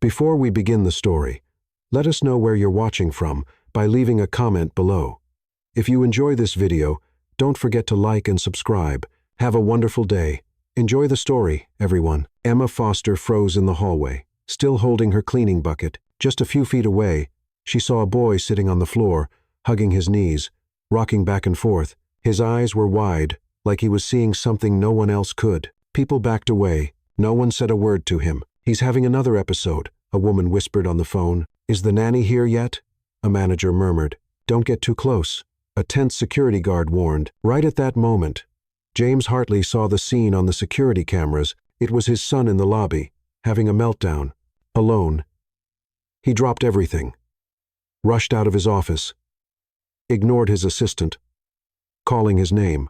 Before we begin the story, let us know where you're watching from by leaving a comment below. If you enjoy this video, don't forget to like and subscribe. Have a wonderful day. Enjoy the story, everyone. Emma Foster froze in the hallway, still holding her cleaning bucket. Just a few feet away, she saw a boy sitting on the floor, hugging his knees, rocking back and forth. His eyes were wide, like he was seeing something no one else could. People backed away. No one said a word to him. "He's having another episode," a woman whispered on the phone. "Is the nanny here yet?" A manager murmured. "Don't get too close," a tense security guard warned. Right at that moment, James Hartley saw the scene on the security cameras. It was his son in the lobby, having a meltdown, alone. He dropped everything, rushed out of his office, ignored his assistant, calling his name,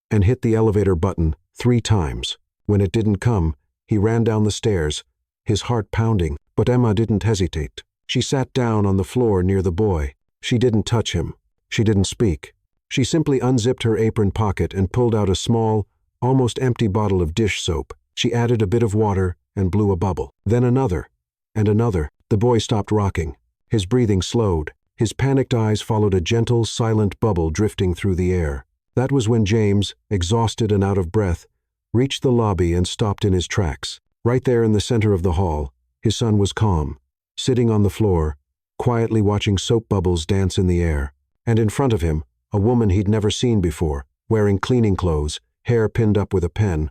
and hit the elevator button 3 times. When it didn't come, he ran down the stairs, his heart pounding. But Emma didn't hesitate. She sat down on the floor near the boy. She didn't touch him. She didn't speak. She simply unzipped her apron pocket and pulled out a small, almost empty bottle of dish soap. She added a bit of water and blew a bubble. Then another, and another. The boy stopped rocking. His breathing slowed. His panicked eyes followed a gentle, silent bubble drifting through the air. That was when James, exhausted and out of breath, reached the lobby and stopped in his tracks. Right there in the center of the hall, his son was calm, sitting on the floor, quietly watching soap bubbles dance in the air. And in front of him, a woman he'd never seen before, wearing cleaning clothes, hair pinned up with a pen,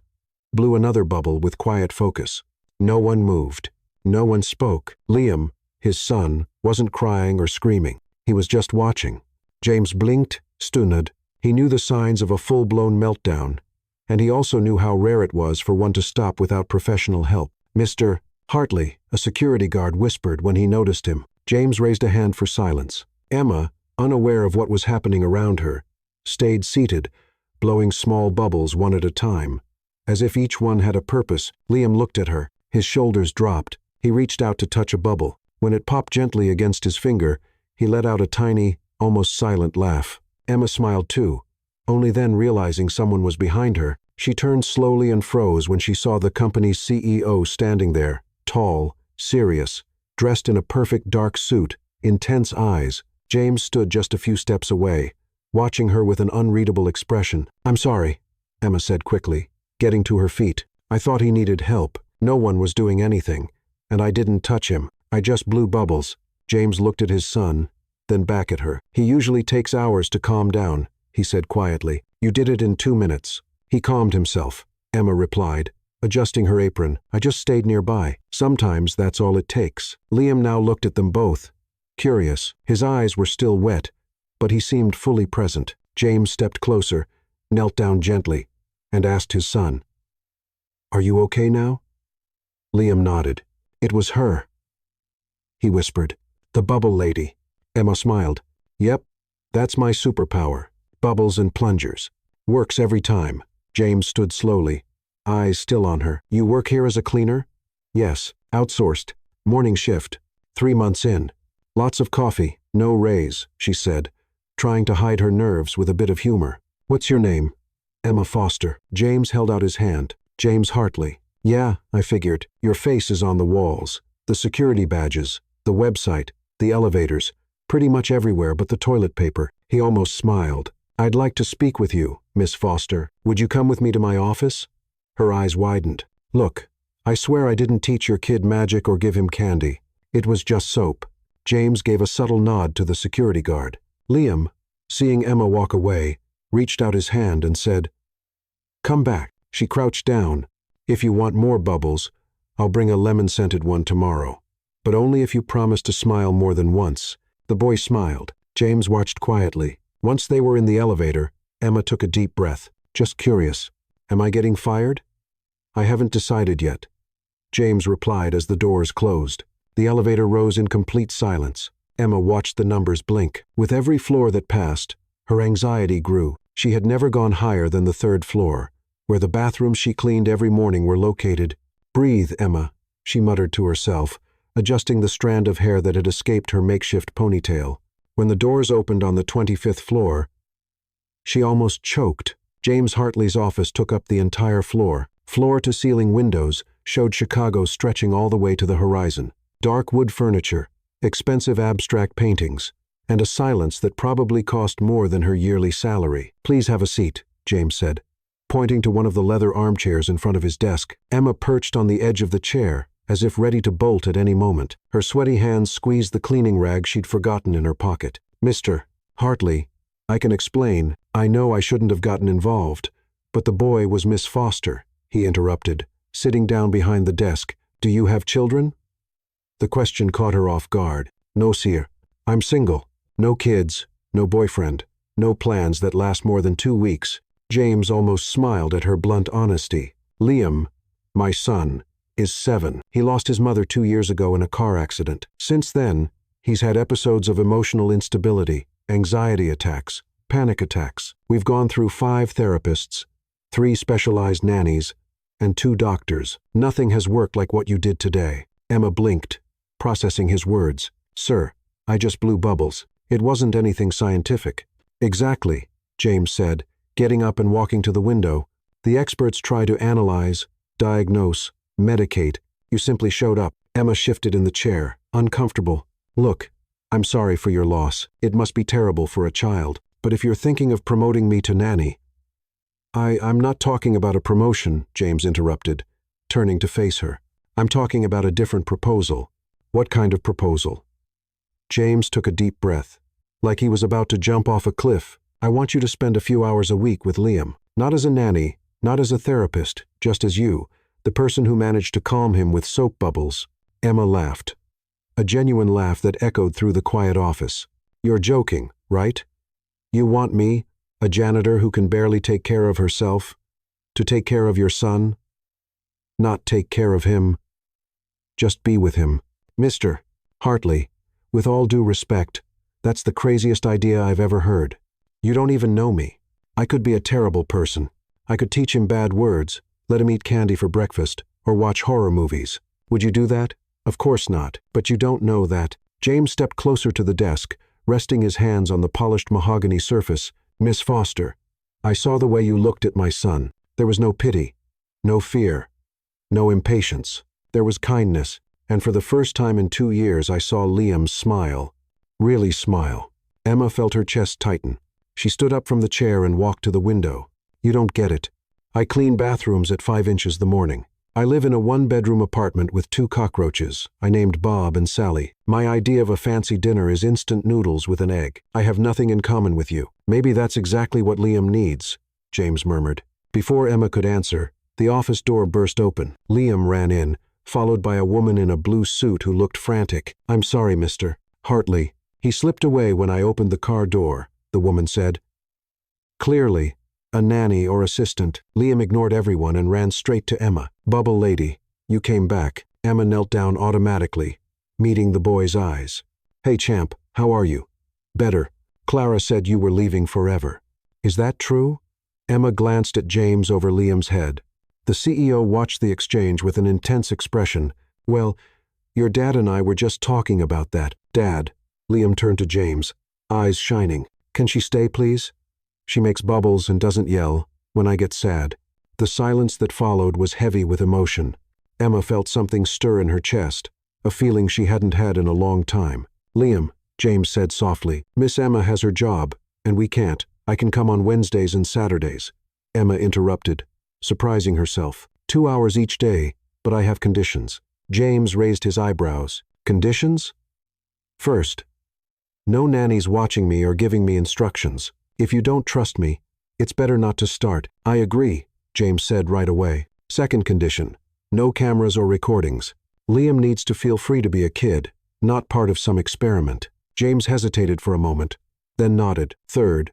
blew another bubble with quiet focus. No one moved. No one spoke. Liam, his son, wasn't crying or screaming. He was just watching. James blinked, stunned. He knew the signs of a full-blown meltdown, and he also knew how rare it was for one to stop without professional help. "Mr. Hartley," a security guard whispered when he noticed him. James raised a hand for silence. Emma, unaware of what was happening around her, stayed seated, blowing small bubbles one at a time, as if each one had a purpose. Liam looked at her. His shoulders dropped. He reached out to touch a bubble. When it popped gently against his finger, he let out a tiny, almost silent laugh. Emma smiled too. Only then, realizing someone was behind her, she turned slowly and froze when she saw the company's CEO standing there, tall, serious, dressed in a perfect dark suit, intense eyes. James stood just a few steps away, watching her with an unreadable expression. "I'm sorry," Emma said quickly, getting to her feet. "I thought he needed help. No one was doing anything, and I didn't touch him. I just blew bubbles." James looked at his son, then back at her. "He usually takes hours to calm down," he said quietly. "You did it in 2 minutes." "He calmed himself," Emma replied, adjusting her apron. "I just stayed nearby. Sometimes that's all it takes." Liam now looked at them both, curious. His eyes were still wet, but he seemed fully present. James stepped closer, knelt down gently, and asked his son, "Are you okay now?" Liam nodded. "It was her," he whispered. "The bubble lady." Emma smiled. "Yep, that's my superpower. Bubbles and plungers. Works every time." James stood slowly, eyes still on her. "You work here as a cleaner?" "Yes, outsourced. Morning shift. 3 months in. Lots of coffee, no raise," she said, trying to hide her nerves with a bit of humor. "What's your name?" "Emma Foster." James held out his hand. "James Hartley." "Yeah, I figured. Your face is on the walls. The security badges, the website, the elevators, pretty much everywhere but the toilet paper." He almost smiled. "I'd like to speak with you, Miss Foster. Would you come with me to my office?" Her eyes widened. "Look, I swear I didn't teach your kid magic or give him candy. It was just soap." James gave a subtle nod to the security guard. Liam, seeing Emma walk away, reached out his hand and said, "Come back." She crouched down. "If you want more bubbles, I'll bring a lemon-scented one tomorrow. But only if you promise to smile more than once." The boy smiled. James watched quietly. Once they were in the elevator, Emma took a deep breath. "Just curious. Am I getting fired?" "I haven't decided yet," James replied as the doors closed. The elevator rose in complete silence. Emma watched the numbers blink. With every floor that passed, her anxiety grew. She had never gone higher than the 3rd floor, where the bathrooms she cleaned every morning were located. "Breathe, Emma," she muttered to herself, adjusting the strand of hair that had escaped her makeshift ponytail. When the doors opened on the 25th floor, she almost choked. James Hartley's office took up the entire floor. Floor-to-ceiling windows showed Chicago stretching all the way to the horizon. Dark wood furniture, expensive abstract paintings, and a silence that probably cost more than her yearly salary. "Please have a seat," James said, pointing to one of the leather armchairs in front of his desk. Emma perched on the edge of the chair, as if ready to bolt at any moment. Her sweaty hands squeezed the cleaning rag she'd forgotten in her pocket. "Mr. Hartley, I can explain. I know I shouldn't have gotten involved, but the boy was Miss Foster," he interrupted, sitting down behind the desk. "Do you have children?" The question caught her off guard. "No, sir. I'm single. No kids, no boyfriend, no plans that last more than 2 weeks." James almost smiled at her blunt honesty. "Liam, my son, is 7. He lost his mother 2 years ago in a car accident. Since then, he's had episodes of emotional instability, anxiety attacks, panic attacks. We've gone through 5 therapists, 3 specialized nannies, and 2 doctors. Nothing has worked like what you did today." Emma blinked, processing his words. "Sir, I just blew bubbles. It wasn't anything scientific." "Exactly," James said, getting up and walking to the window. "The experts try to analyze, diagnose, medicate. You simply showed up." Emma shifted in the chair, uncomfortable. "Look, I'm sorry for your loss. It must be terrible for a child. But if you're thinking of promoting me to nanny—" I'm not talking about a promotion," James interrupted, turning to face her. "I'm talking about a different proposal." "What kind of proposal?" James took a deep breath, like he was about to jump off a cliff. "I want you to spend a few hours a week with Liam. Not as a nanny, not as a therapist, just as you, the person who managed to calm him with soap bubbles." Emma laughed, a genuine laugh that echoed through the quiet office. "You're joking, right? You want me, a janitor who can barely take care of herself, to take care of your son? Not take care of him. Just be with him." "Mr. Hartley, with all due respect, that's the craziest idea I've ever heard. You don't even know me. I could be a terrible person. I could teach him bad words, let him eat candy for breakfast, or watch horror movies. Would you do that? Of course not, but you don't know that." James stepped closer to the desk, resting his hands on the polished mahogany surface. "Miss Foster, I saw the way you looked at my son. There was no pity, no fear, no impatience. There was kindness, and for the first time in 2 years I saw Liam smile. Really smile." Emma felt her chest tighten. She stood up from the chair and walked to the window. "You don't get it. I clean bathrooms at 5 inches the morning. I live in a 1-bedroom apartment with 2 cockroaches, I named Bob and Sally. My idea of a fancy dinner is instant noodles with an egg. I have nothing in common with you." "Maybe that's exactly what Liam needs," James murmured. Before Emma could answer, the office door burst open. Liam ran in, followed by a woman in a blue suit who looked frantic. "I'm sorry, Mr. Hartley. He slipped away when I opened the car door," the woman said. Clearly, a nanny or assistant. Liam ignored everyone and ran straight to Emma. "Bubble lady, you came back." Emma knelt down automatically, meeting the boy's eyes. "Hey champ, how are you?" "Better. Clara said you were leaving forever." "Is that true?" Emma glanced at James over Liam's head. The CEO watched the exchange with an intense expression. "Well, your dad and I were just talking about that." "Dad," Liam turned to James, eyes shining. "Can she stay, please? She makes bubbles and doesn't yell when I get sad." The silence that followed was heavy with emotion. Emma felt something stir in her chest, a feeling she hadn't had in a long time. "Liam," James said softly, "Miss Emma has her job, and we can't. I can come on Wednesdays and Saturdays." Emma interrupted, surprising herself. 2 hours each day, but I have conditions." James raised his eyebrows. "Conditions?" "First, no nannies watching me or giving me instructions. If you don't trust me, it's better not to start." "I agree," James said right away. "Second condition, no cameras or recordings. Liam needs to feel free to be a kid, not part of some experiment." James hesitated for a moment, then nodded. "Third,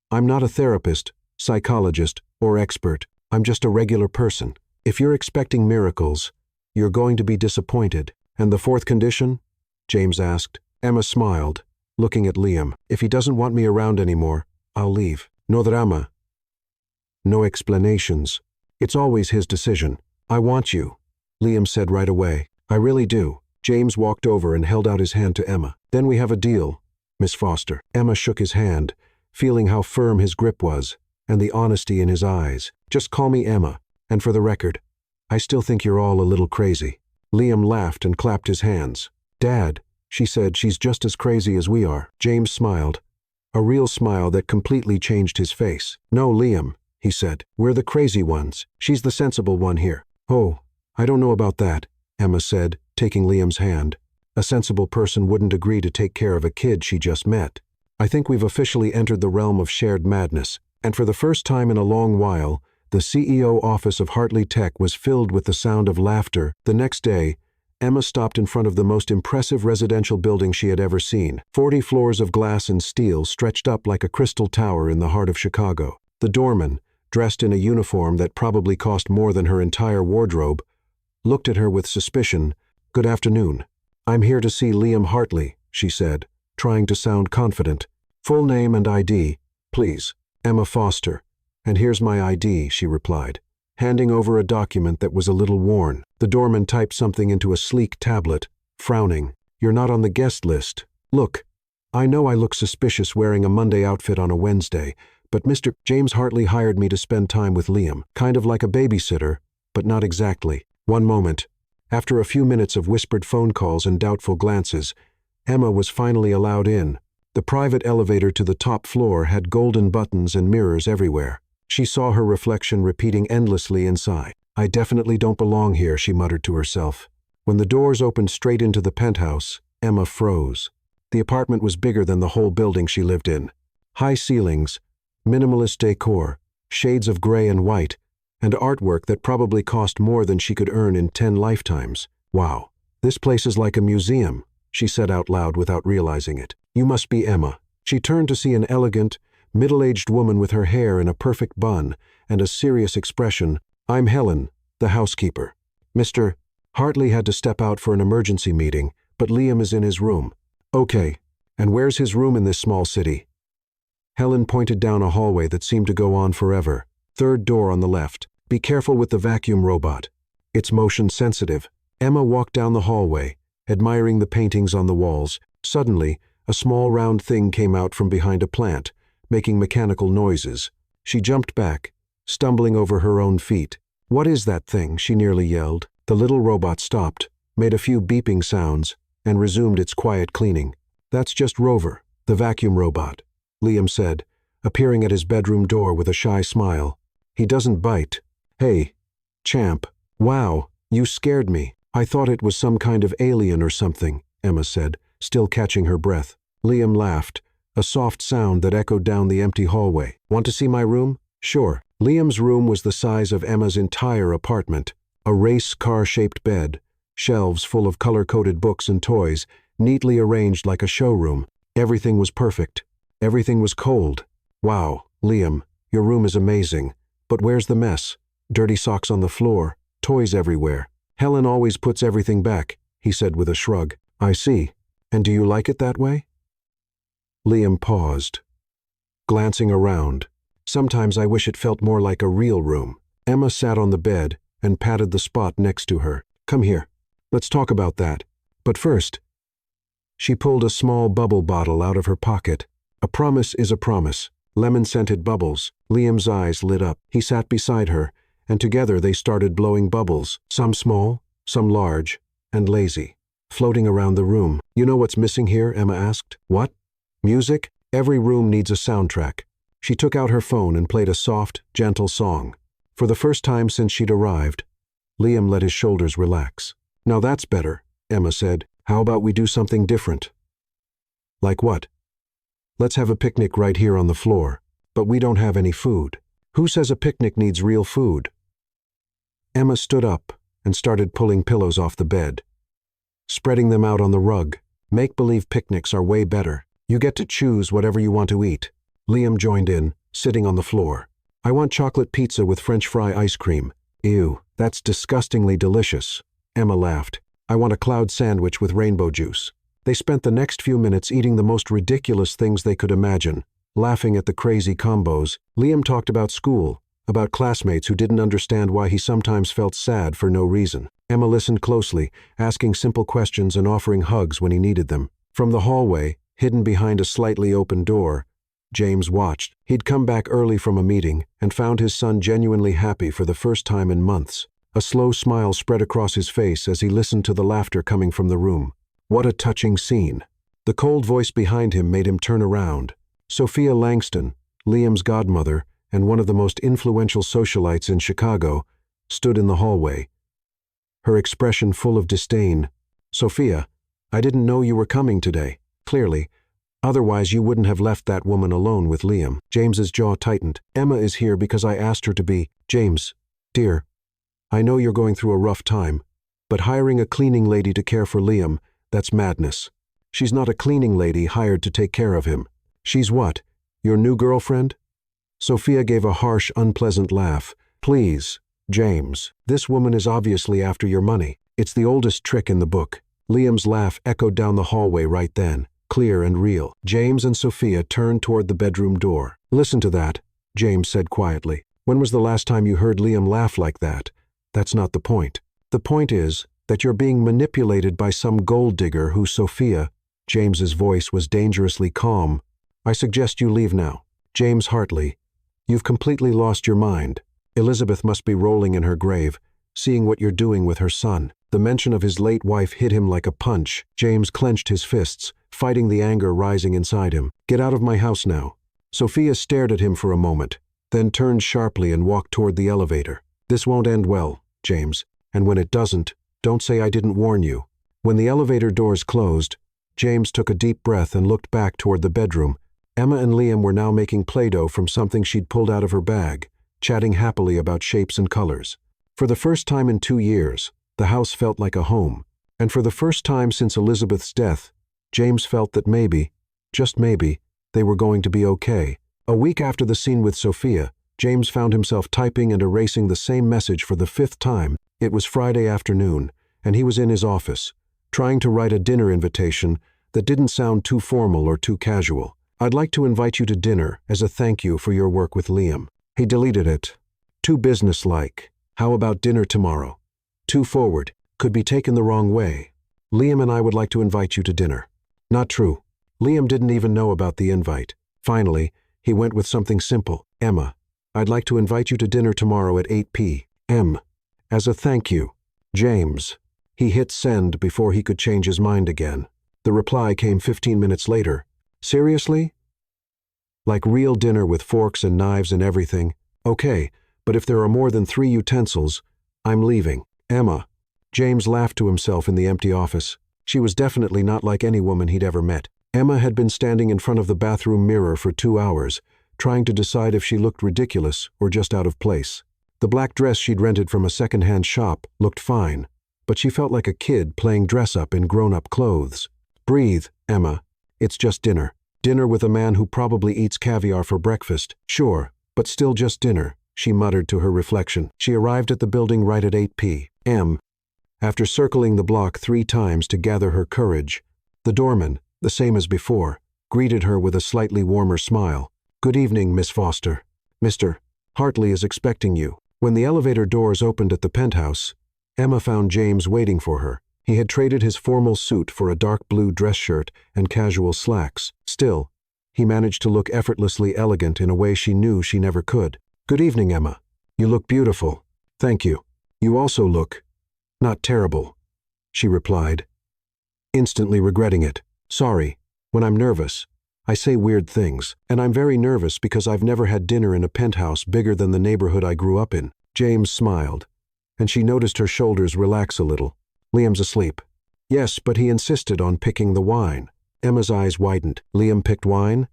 I'm not a therapist, psychologist, or expert. I'm just a regular person. If you're expecting miracles, you're going to be disappointed." "And the fourth condition?" James asked. Emma smiled, looking at Liam. "If he doesn't want me around anymore, I'll leave. No drama. No explanations. It's always his decision." "I want you," Liam said right away. "I really do." James walked over and held out his hand to Emma. "Then we have a deal, Miss Foster." Emma shook his hand, feeling how firm his grip was, and the honesty in his eyes. "Just call me Emma, and for the record, I still think you're all a little crazy." Liam laughed and clapped his hands. "Dad," she said, "she's just as crazy as we are." James smiled, a real smile that completely changed his face. "No, Liam," he said, "we're the crazy ones. She's the sensible one here." "Oh, I don't know about that," Emma said, taking Liam's hand. "A sensible person wouldn't agree to take care of a kid she just met. I think we've officially entered the realm of shared madness, and for the first time in a long while, the CEO office of Hartley Tech was filled with the sound of laughter. The next day, Emma stopped in front of the most impressive residential building she had ever seen. 40 floors of glass and steel stretched up like a crystal tower in the heart of Chicago. The doorman, dressed in a uniform that probably cost more than her entire wardrobe, looked at her with suspicion. "Good afternoon. I'm here to see Liam Hartley," she said, trying to sound confident. "Full name and ID, please." "Emma Foster. And here's my ID," she replied, handing over a document that was a little worn. The doorman typed something into a sleek tablet, frowning. "You're not on the guest list. Look, I know I look suspicious wearing a Monday outfit on a Wednesday, but Mr. James Hartley hired me to spend time with Liam, kind of like a babysitter, but not exactly." One moment. After a few minutes of whispered phone calls and doubtful glances, Emma was finally allowed in. The private elevator to the top floor had golden buttons and mirrors everywhere. She saw her reflection repeating endlessly inside. "I definitely don't belong here," she muttered to herself. When the doors opened straight into the penthouse, Emma froze. The apartment was bigger than the whole building she lived in. High ceilings, minimalist decor, shades of gray and white, and artwork that probably cost more than she could earn in 10 lifetimes. "Wow, this place is like a museum," she said out loud without realizing it. "You must be Emma." She turned to see an elegant, middle-aged woman with her hair in a perfect bun and a serious expression. "I'm Helen, the housekeeper. Mr. Hartley had to step out for an emergency meeting, but Liam is in his room." "Okay, and where's his room in this small city?" Helen pointed down a hallway that seemed to go on forever. "Third door on the left. Be careful with the vacuum robot. It's motion sensitive." Emma walked down the hallway, admiring the paintings on the walls. Suddenly, a small round thing came out from behind a plant, making mechanical noises. She jumped back, stumbling over her own feet. "What is that thing?" she nearly yelled. The little robot stopped, made a few beeping sounds, and resumed its quiet cleaning. "That's just Rover, the vacuum robot," Liam said, appearing at his bedroom door with a shy smile. "He doesn't bite." "Hey, champ. Wow, you scared me. I thought it was some kind of alien or something," Emma said, still catching her breath. Liam laughed, a soft sound that echoed down the empty hallway. "Want to see my room?" "Sure." Liam's room was the size of Emma's entire apartment. A race car-shaped bed, shelves full of color-coded books and toys, neatly arranged like a showroom. Everything was perfect. Everything was cold. "Wow, Liam, your room is amazing. But where's the mess? Dirty socks on the floor, toys everywhere." "Helen always puts everything back," he said with a shrug. "I see. And do you like it that way?" Liam paused, glancing around. "Sometimes I wish it felt more like a real room." Emma sat on the bed and patted the spot next to her. "Come here. Let's talk about that. But first..." She pulled a small bubble bottle out of her pocket. "A promise is a promise." Lemon-scented bubbles. Liam's eyes lit up. He sat beside her, and together they started blowing bubbles, some small, some large, and lazy, floating around the room. "You know what's missing here?" Emma asked. "What?" "Music. Every room needs a soundtrack." She took out her phone and played a soft, gentle song. For the first time since she'd arrived, Liam let his shoulders relax. "Now that's better," Emma said. "How about we do something different?" "Like what?" "Let's have a picnic right here on the floor. But we don't have any food." "Who says a picnic needs real food?" Emma stood up and started pulling pillows off the bed, spreading them out on the rug. "Make-believe picnics are way better. You get to choose whatever you want to eat." Liam joined in, sitting on the floor. "I want chocolate pizza with French fry ice cream." "Ew, that's disgustingly delicious." Emma laughed. "I want a cloud sandwich with rainbow juice." They spent the next few minutes eating the most ridiculous things they could imagine, laughing at the crazy combos. Liam talked about school, about classmates who didn't understand why he sometimes felt sad for no reason. Emma listened closely, asking simple questions and offering hugs when he needed them. From the hallway, hidden behind a slightly open door, James watched. He'd come back early from a meeting and found his son genuinely happy for the first time in months. A slow smile spread across his face as he listened to the laughter coming from the room. What a touching scene. The cold voice behind him made him turn around. Sophia Langston, Liam's godmother and one of the most influential socialites in Chicago, stood in the hallway, her expression full of disdain. "Sophia, I didn't know you were coming today, clearly. Otherwise you wouldn't have left that woman alone with Liam." James's jaw tightened. "Emma is here because I asked her to be." "James, dear, I know you're going through a rough time, but hiring a cleaning lady to care for Liam, that's madness. She's not a cleaning lady hired to take care of him. She's what, your new girlfriend?" Sophia gave a harsh, unpleasant laugh. "Please, James, this woman is obviously after your money. It's the oldest trick in the book." Liam's laugh echoed down the hallway right then, clear and real. James and Sophia turned toward the bedroom door. "Listen to that," James said quietly. "When was the last time you heard Liam laugh like that? That's not the point. The point is that you're being manipulated by some gold digger who Sophia—" James's voice was dangerously calm. "I suggest you leave now. James Hartley, you've completely lost your mind. Elizabeth must be rolling in her grave, seeing what you're doing with her son." The mention of his late wife hit him like a punch. James clenched his fists, fighting the anger rising inside him. "Get out of my house now." Sophia stared at him for a moment, then turned sharply and walked toward the elevator. "This won't end well, James, and when it doesn't, don't say I didn't warn you." When the elevator doors closed, James took a deep breath and looked back toward the bedroom. Emma and Liam were now making Play-Doh from something she'd pulled out of her bag, chatting happily about shapes and colors. For the first time in 2 years, the house felt like a home, and for the first time since Elizabeth's death, James felt that maybe, just maybe, they were going to be okay. A week after the scene with Sophia, James found himself typing and erasing the same message for the 5th time. It was Friday afternoon, and he was in his office, trying to write a dinner invitation that didn't sound too formal or too casual. "I'd like to invite you to dinner as a thank you for your work with Liam." He deleted it. Too businesslike. How about dinner tomorrow? Too forward. Could be taken the wrong way. "Liam and I would like to invite you to dinner." Not true. Liam didn't even know about the invite. Finally, he went with something simple. "Emma, I'd like to invite you to dinner tomorrow at 8 p.m. as a thank you." James. He hit send before he could change his mind again. The reply came 15 minutes later. "Seriously? Like real dinner with forks and knives and everything? Okay, but if there are more than 3 utensils, I'm leaving." Emma. James laughed to himself in the empty office. She was definitely not like any woman he'd ever met. Emma had been standing in front of the bathroom mirror for 2 hours, trying to decide if she looked ridiculous or just out of place. The black dress she'd rented from a second-hand shop looked fine, but she felt like a kid playing dress-up in grown-up clothes. "Breathe, Emma. It's just dinner. Dinner with a man who probably eats caviar for breakfast. Sure, but still just dinner," she muttered to her reflection. She arrived at the building right at 8 p.m. After circling the block 3 times to gather her courage, the doorman, the same as before, greeted her with a slightly warmer smile. "Good evening, Miss Foster. Mr. Hartley is expecting you." When the elevator doors opened at the penthouse, Emma found James waiting for her. He had traded his formal suit for a dark blue dress shirt and casual slacks. Still, he managed to look effortlessly elegant in a way she knew she never could. "Good evening, Emma. You look beautiful." "Thank you. You also look not terrible," she replied, instantly regretting it. "Sorry, when I'm nervous, I say weird things, and I'm very nervous because I've never had dinner in a penthouse bigger than the neighborhood I grew up in." James smiled, and she noticed her shoulders relax a little. "Liam's asleep." "Yes, but he insisted on picking the wine." Emma's eyes widened. "Liam picked wine?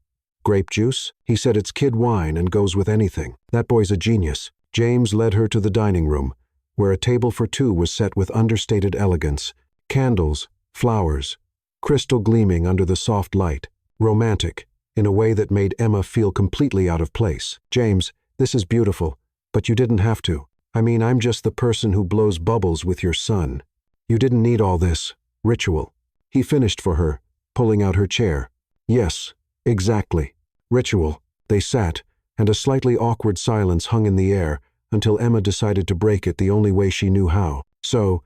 Grape juice? He said it's kid wine and goes with anything. That boy's a genius." James led her to the dining room, where a table for 2 was set with understated elegance. Candles, flowers, crystal gleaming under the soft light. Romantic, in a way that made Emma feel completely out of place. "James, this is beautiful, but you didn't have to. I mean, I'm just the person who blows bubbles with your son. You didn't need all this ritual." He finished for her, pulling out her chair. "Yes, exactly. Ritual." They sat, and a slightly awkward silence hung in the air until Emma decided to break it the only way she knew how. "So,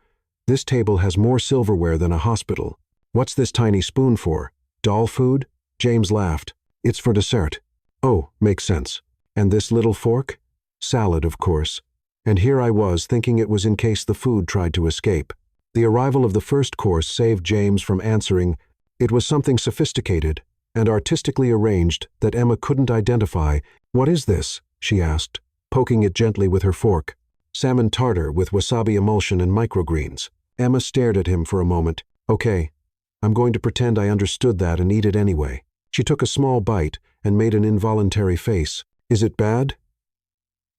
this table has more silverware than a hospital. What's this tiny spoon for? Doll food?" James laughed. "It's for dessert." "Oh, makes sense. And this little fork?" "Salad, of course." And here I was thinking it was in case the food tried to escape. The arrival of the first course saved James from answering. It was something sophisticated and artistically arranged that Emma couldn't identify. "What is this?" she asked, poking it gently with her fork. "Salmon tartar with wasabi emulsion and microgreens." Emma stared at him for a moment. "Okay, I'm going to pretend I understood that and eat it anyway." She took a small bite and made an involuntary face. "Is it bad?"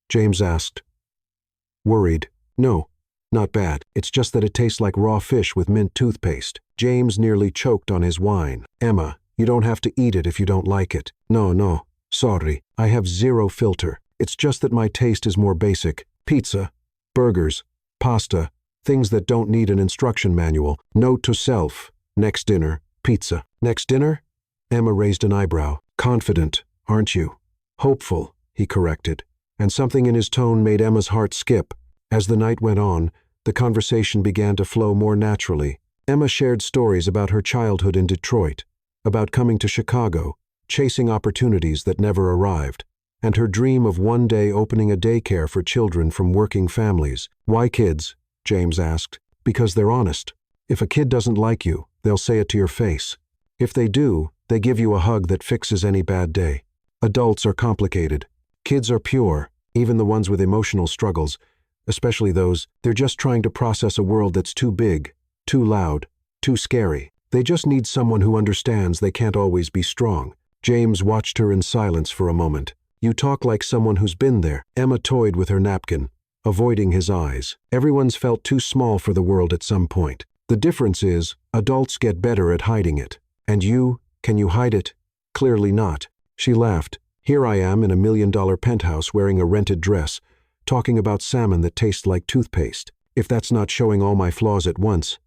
James asked. Worried. "No, not bad. It's just that it tastes like raw fish with mint toothpaste." James nearly choked on his wine. "Emma, you don't have to eat it if you don't like it." No, sorry. I have zero filter. It's just that my taste is more basic. Pizza, burgers, pasta, things that don't need an instruction manual. Note to self. Next dinner, pizza." "Next dinner?" Emma raised an eyebrow. "Confident, aren't you?" "Hopeful," he corrected, and something in his tone made Emma's heart skip. As the night went on, the conversation began to flow more naturally. Emma shared stories about her childhood in Detroit, about coming to Chicago, chasing opportunities that never arrived, and her dream of one day opening a daycare for children from working families. "Why kids?" James asked. "Because they're honest. If a kid doesn't like you, they'll say it to your face. If they do, they give you a hug that fixes any bad day. Adults are complicated. Kids are pure, even the ones with emotional struggles, especially those, they're just trying to process a world that's too big, too loud, too scary. They just need someone who understands they can't always be strong." James watched her in silence for a moment. "You talk like someone who's been there." Emma toyed with her napkin, avoiding his eyes. "Everyone's felt too small for the world at some point. The difference is, adults get better at hiding it. And you, can you hide it? Clearly not." She laughed. "Here I am in a $1 million penthouse wearing a rented dress, talking about salmon that tastes like toothpaste. If that's not showing all my flaws at once,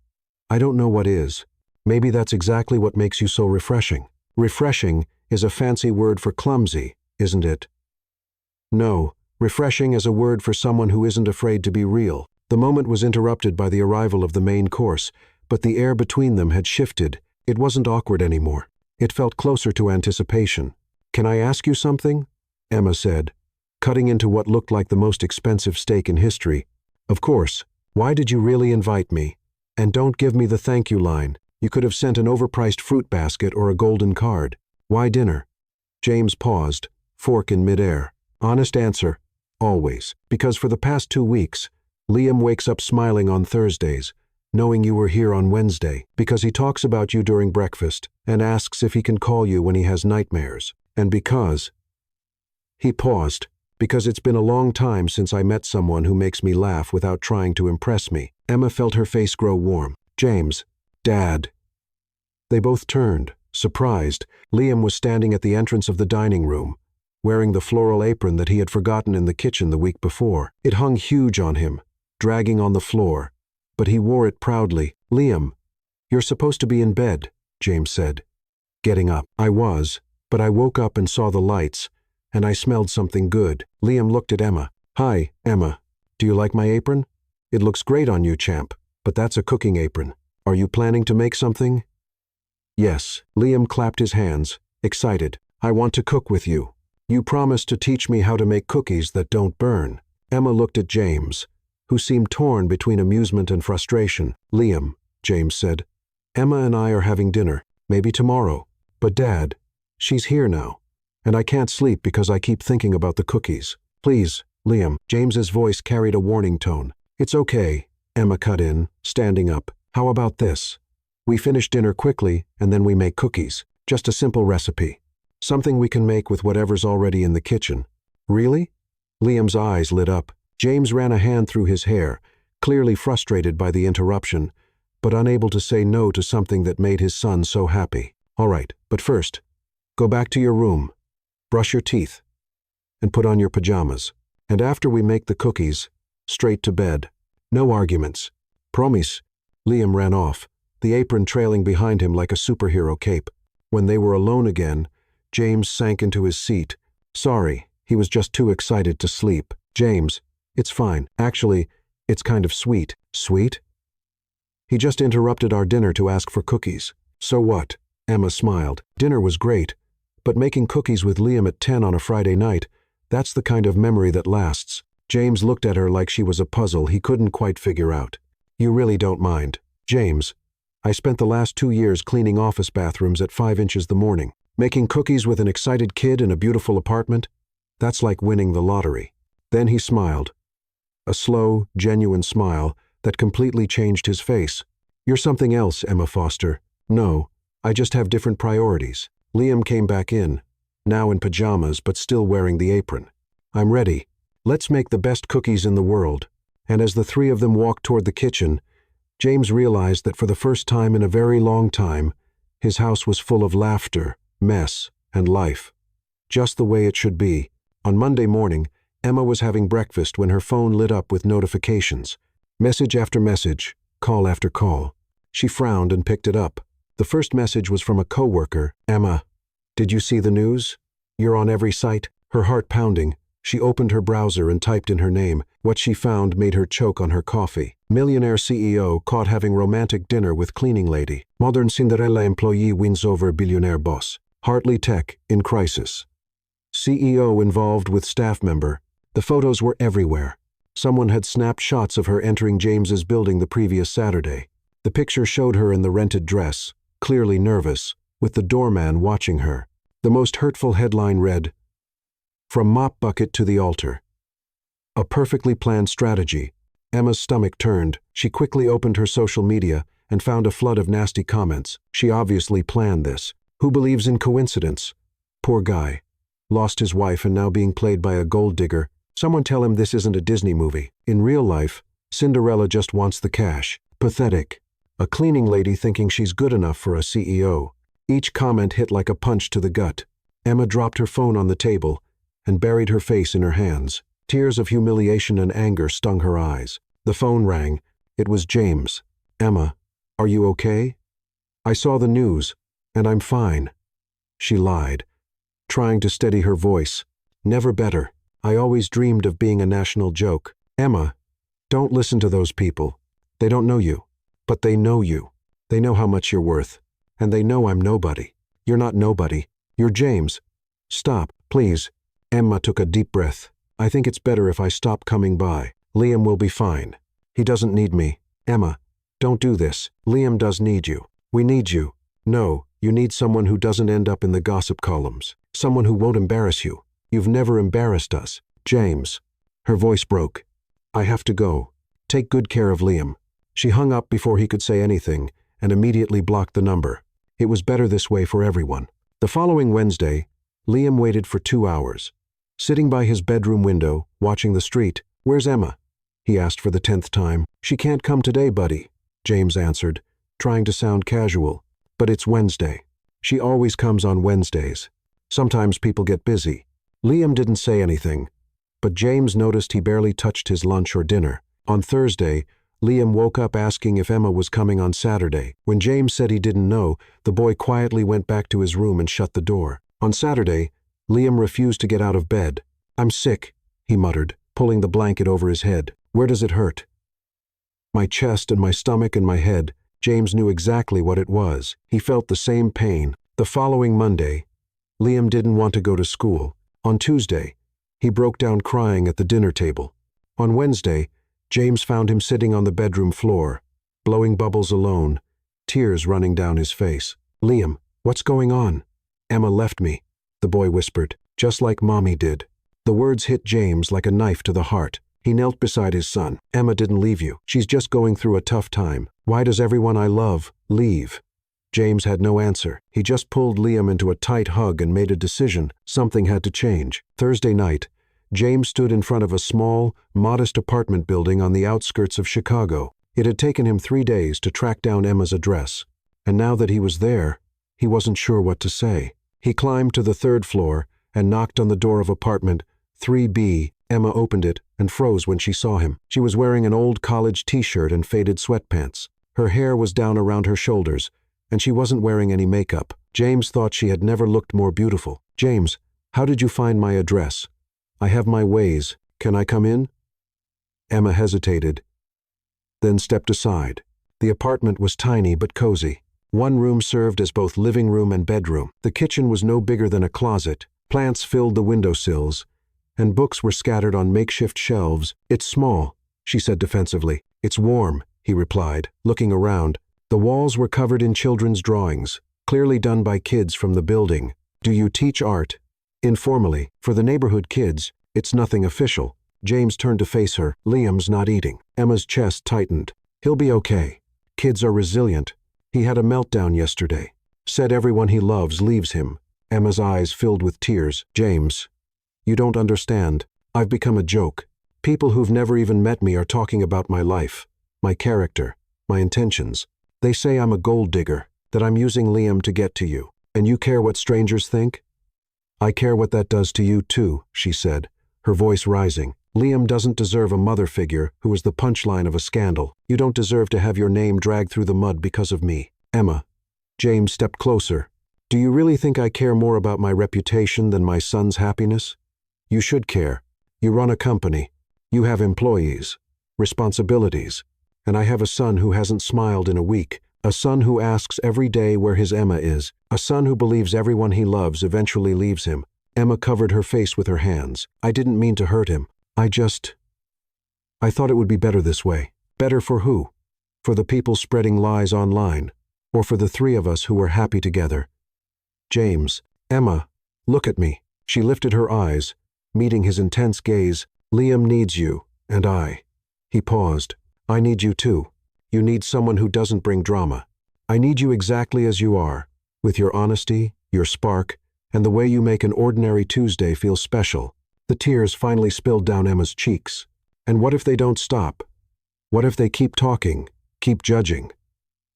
I don't know what is. Maybe that's exactly what makes you so refreshing." "Refreshing is a fancy word for clumsy, isn't it?" "No, refreshing is a word for someone who isn't afraid to be real." The moment was interrupted by the arrival of the main course, but the air between them had shifted. It wasn't awkward anymore. It felt closer to anticipation. "Can I ask you something?" Emma said, cutting into what looked like the most expensive steak in history. "Of course. Why did you really invite me? And don't give me the thank you line. You could have sent an overpriced fruit basket or a golden card. Why dinner?" James paused, fork in midair. "Honest answer, always. Because for the past 2 weeks, Liam wakes up smiling on Thursdays, knowing you were here on Wednesday. Because he talks about you during breakfast and asks if he can call you when he has nightmares. And because..." He paused. "Because it's been a long time since I met someone who makes me laugh without trying to impress me." Emma felt her face grow warm. "James, Dad." They both turned, surprised. Liam was standing at the entrance of the dining room, wearing the floral apron that he had forgotten in the kitchen the week before. It hung huge on him, dragging on the floor, but he wore it proudly. "Liam, you're supposed to be in bed," James said, getting up. "I was, but I woke up and saw the lights, and I smelled something good." Liam looked at Emma. "Hi, Emma. Do you like my apron? It looks great on you, champ, but that's a cooking apron. Are you planning to make something?" "Yes." Liam clapped his hands, excited. "I want to cook with you. You promised to teach me how to make cookies that don't burn." Emma looked at James, who seemed torn between amusement and frustration. "Liam," James said, "Emma and I are having dinner, maybe tomorrow. But Dad, she's here now, and I can't sleep because I keep thinking about the cookies. Please, Liam." James's voice carried a warning tone. "It's okay," Emma cut in, standing up. "How about this? We finish dinner quickly, and then we make cookies. Just a simple recipe. Something we can make with whatever's already in the kitchen." "Really?" Liam's eyes lit up. James ran a hand through his hair, clearly frustrated by the interruption, but unable to say no to something that made his son so happy. "All right, but first, go back to your room, brush your teeth, and put on your pajamas. And after we make the cookies, straight to bed. No arguments. Promise." Liam ran off, the apron trailing behind him like a superhero cape. When they were alone again, James sank into his seat. "Sorry, he was just too excited to sleep." "James, it's fine. Actually, it's kind of sweet." "Sweet?" "He just interrupted our dinner to ask for cookies." "So what?" Emma smiled. "Dinner was great, but making cookies with Liam at 10 on a Friday night, that's the kind of memory that lasts. James looked at her like she was a puzzle he couldn't quite figure out. You really don't mind. James, I spent the last 2 years cleaning office bathrooms at 5 inches the morning. Making cookies with an excited kid in a beautiful apartment? That's like winning the lottery. Then he smiled. A slow, genuine smile that completely changed his face. You're something else, Emma Foster. No, I just have different priorities. Liam came back in, now in pajamas but still wearing the apron. I'm ready. Let's make the best cookies in the world. And as the three of them walked toward the kitchen, James realized that for the first time in a very long time, his house was full of laughter, mess, and life. Just the way it should be. On Monday morning, Emma was having breakfast when her phone lit up with notifications. Message after message, call after call. She frowned and picked it up. The first message was from a coworker. Emma, did you see the news? You're on every site. Her heart pounding, she opened her browser and typed in her name. What she found made her choke on her coffee. Millionaire CEO caught having romantic dinner with cleaning lady. Modern Cinderella employee wins over billionaire boss. Hartley Tech in crisis. CEO involved with staff member. The photos were everywhere. Someone had snapped shots of her entering James's building the previous Saturday. The picture showed her in the rented dress, clearly nervous, with the doorman watching her. The most hurtful headline read, "From mop bucket to the altar." A perfectly planned strategy. Emma's stomach turned. She quickly opened her social media and found a flood of nasty comments. She obviously planned this. Who believes in coincidence? Poor guy. Lost his wife and now being played by a gold digger. Someone tell him this isn't a Disney movie. In real life, Cinderella just wants the cash. Pathetic. A cleaning lady thinking she's good enough for a CEO. Each comment hit like a punch to the gut. Emma dropped her phone on the table and buried her face in her hands. Tears of humiliation and anger stung her eyes. The phone rang. It was James. Emma, are you okay? I saw the news, and I'm fine. She lied, trying to steady her voice. Never better. I always dreamed of being a national joke. Emma, don't listen to those people. They don't know you. But they know you. They know how much you're worth. And they know I'm nobody. You're not nobody. You're James. Stop, please. Emma took a deep breath. I think it's better if I stop coming by. Liam will be fine. He doesn't need me. Emma, don't do this. Liam does need you. We need you. No, you need someone who doesn't end up in the gossip columns. Someone who won't embarrass you. You've never embarrassed us. James. Her voice broke. I have to go. Take good care of Liam. She hung up before he could say anything and immediately blocked the number. It was better this way for everyone. The following Wednesday, Liam waited for 2 hours. Sitting by his bedroom window, watching the street. Where's Emma? He asked for the 10th time. She can't come today, buddy, James answered, trying to sound casual. But it's Wednesday. She always comes on Wednesdays. Sometimes people get busy. Liam didn't say anything, but James noticed he barely touched his lunch or dinner. On Thursday, Liam woke up asking if Emma was coming on Saturday. When James said he didn't know, the boy quietly went back to his room and shut the door. On Saturday, Liam refused to get out of bed. I'm sick, he muttered, pulling the blanket over his head. Where does it hurt? My chest and my stomach and my head. James knew exactly what it was. He felt the same pain. The following Monday, Liam didn't want to go to school. On Tuesday, he broke down crying at the dinner table. On Wednesday, James found him sitting on the bedroom floor, blowing bubbles alone, tears running down his face. Liam, what's going on? Emma left me, the boy whispered, just like Mommy did. The words hit James like a knife to the heart. He knelt beside his son. Emma didn't leave you. She's just going through a tough time. Why does everyone I love leave? James had no answer. He just pulled Liam into a tight hug and made a decision. Something had to change. Thursday night, James stood in front of a small, modest apartment building on the outskirts of Chicago. It had taken him 3 days to track down Emma's address, and now that he was there, he wasn't sure what to say. He climbed to the 3rd floor and knocked on the door of apartment 3B. Emma opened it and froze when she saw him. She was wearing an old college t-shirt and faded sweatpants. Her hair was down around her shoulders, and she wasn't wearing any makeup. James thought she had never looked more beautiful. James, how did you find my address? I have my ways. Can I come in? Emma hesitated, then stepped aside. The apartment was tiny but cozy. One room served as both living room and bedroom. The kitchen was no bigger than a closet. Plants filled the windowsills, and books were scattered on makeshift shelves. "It's small," she said defensively. "It's warm," he replied, looking around. The walls were covered in children's drawings, clearly done by kids from the building. "Do you teach art?" "Informally, for the neighborhood kids. It's nothing official." James turned to face her. "Liam's not eating." Emma's chest tightened. "He'll be okay. Kids are resilient. He had a meltdown yesterday. Said everyone he loves leaves him." Emma's eyes filled with tears. "James, you don't understand. I've become a joke. People who've never even met me are talking about my life, my character, my intentions. They say I'm a gold digger, that I'm using Liam to get to you. And you care what strangers think?" "I care what that does to you too," she said, her voice rising. "Liam doesn't deserve a mother figure who is the punchline of a scandal. You don't deserve to have your name dragged through the mud because of me." "Emma." James stepped closer. "Do you really think I care more about my reputation than my son's happiness? You should care. You run a company. You have employees, responsibilities. And I have a son who hasn't smiled in a week, a son who asks every day where his Emma is, a son who believes everyone he loves eventually leaves him." Emma covered her face with her hands. "I didn't mean to hurt him. I thought it would be better this way." "Better for who? For the people spreading lies online? Or for the three of us who were happy together?" "James." "Emma, look at me." She lifted her eyes, meeting his intense gaze. "Liam needs you, and I." He paused. "I need you too. You need someone who doesn't bring drama. I need you exactly as you are, with your honesty, your spark, and the way you make an ordinary Tuesday feel special." The tears finally spilled down Emma's cheeks. "And what if they don't stop? What if they keep talking, keep judging?"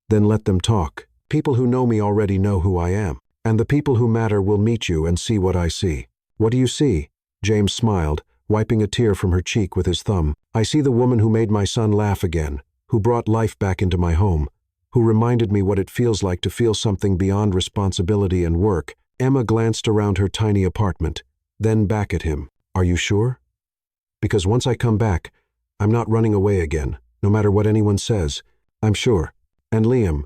"Then let them talk. People who know me already know who I am. And the people who matter will meet you and see what I see." "What do you see?" James smiled, wiping a tear from her cheek with his thumb. "I see the woman who made my son laugh again, who brought life back into my home, who reminded me what it feels like to feel something beyond responsibility and work." Emma glanced around her tiny apartment, then back at him. "Are you sure? Because once I come back, I'm not running away again, no matter what anyone says. I'm sure. And Liam,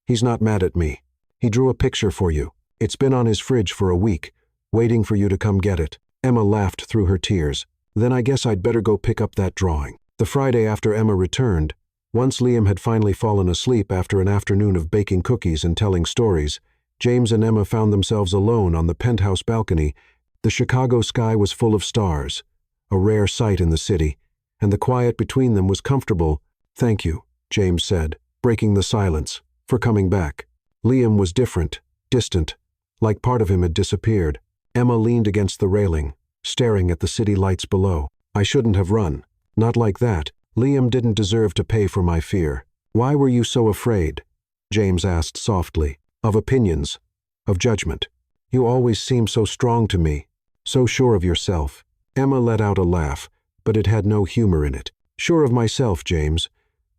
he's not mad at me. He drew a picture for you. It's been on his fridge for a week, waiting for you to come get it." Emma laughed through her tears. "Then I guess I'd better go pick up that drawing." The Friday after Emma returned, once Liam had finally fallen asleep after an afternoon of baking cookies and telling stories, James and Emma found themselves alone on the penthouse balcony. The Chicago sky was full of stars, a rare sight in the city, and the quiet between them was comfortable. "Thank you," James said, breaking the silence, "for coming back." Liam was different, distant, like part of him had disappeared. Emma leaned against the railing, staring at the city lights below. "I shouldn't have run. Not like that. Liam didn't deserve to pay for my fear." "Why were you so afraid?" James asked softly. "Of opinions, of judgment. You always seemed so strong to me, so sure of yourself." Emma let out a laugh, but it had no humor in it. "Sure of myself, James.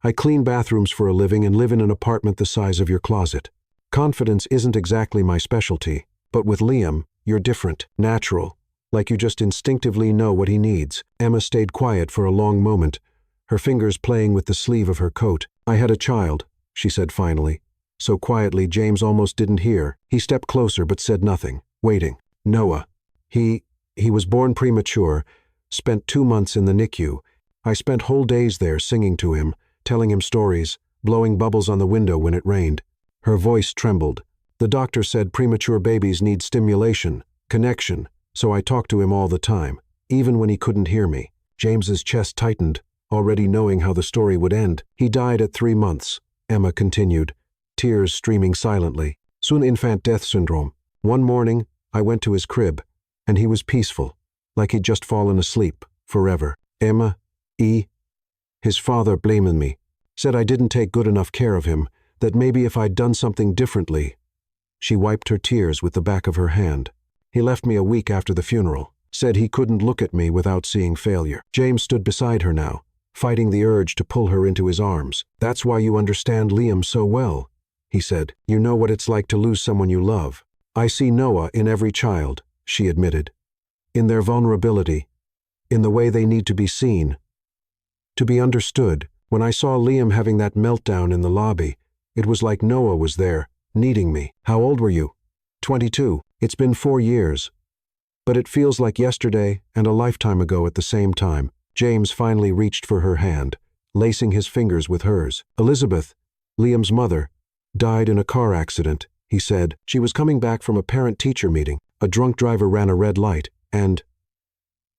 I clean bathrooms for a living and live in an apartment the size of your closet. Confidence isn't exactly my specialty, but with Liam, you're different, natural, like you just instinctively know what he needs." Emma stayed quiet for a long moment, her fingers playing with the sleeve of her coat. "I had a child," she said finally, so quietly James almost didn't hear. He stepped closer but said nothing, waiting. "Noah. He was born premature, spent 2 months in the NICU. I spent whole days there singing to him, telling him stories, blowing bubbles on the window when it rained." Her voice trembled. "The doctor said premature babies need stimulation, connection, so I talked to him all the time, even when he couldn't hear me." James's chest tightened, already knowing how the story would end. "He died at 3 months, Emma continued, tears streaming silently. "Soon infant death syndrome. One morning, I went to his crib, and he was peaceful, like he'd just fallen asleep, forever. Emma, his father blaming me, said I didn't take good enough care of him, that maybe if I'd done something differently." She wiped her tears with the back of her hand. "He left me a week after the funeral, said he couldn't look at me without seeing failure." James stood beside her now, fighting the urge to pull her into his arms. "That's why you understand Liam so well," he said. "You know what it's like to lose someone you love." "I see Noah in every child," she admitted. "In their vulnerability, in the way they need to be seen, to be understood. When I saw Liam having that meltdown in the lobby, it was like Noah was there, needing me." "How old were you?" 22. "It's been 4 years. But it feels like yesterday and a lifetime ago at the same time. James finally reached for her hand, lacing his fingers with hers. Elizabeth, Liam's mother, died in a car accident, he said. She was coming back from a parent-teacher meeting. A drunk driver ran a red light, and...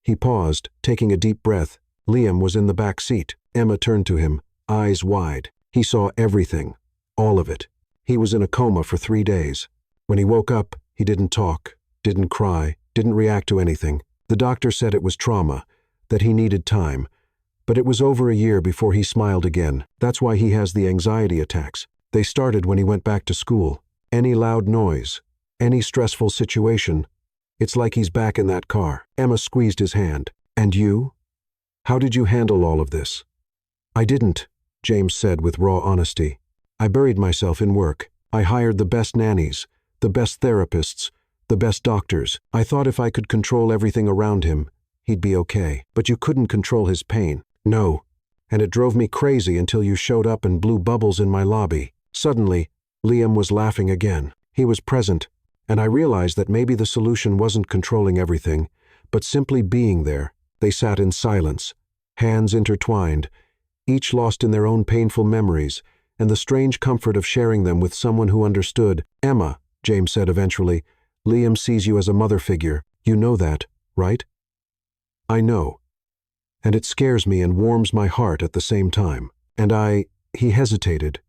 He paused, taking a deep breath. Liam was in the back seat. Emma turned to him, eyes wide. He saw everything. All of it. He was in a coma for 3 days. When he woke up, he didn't talk, didn't cry, didn't react to anything. The doctor said it was trauma, that he needed time. But it was over a year before he smiled again. That's why he has the anxiety attacks. They started when he went back to school. Any loud noise, any stressful situation, it's like he's back in that car. Emma squeezed his hand. And you? How did you handle all of this? I didn't, James said with raw honesty. I buried myself in work. I hired the best nannies, the best therapists, the best doctors. I thought if I could control everything around him, he'd be okay. But you couldn't control his pain. No. And it drove me crazy until you showed up and blew bubbles in my lobby. Suddenly, Liam was laughing again. He was present, and I realized that maybe the solution wasn't controlling everything, but simply being there. They sat in silence, hands intertwined, each lost in their own painful memories, and the strange comfort of sharing them with someone who understood. Emma, James said eventually, Liam sees you as a mother figure. You know that, right? I know. And it scares me and warms my heart at the same time. He hesitated.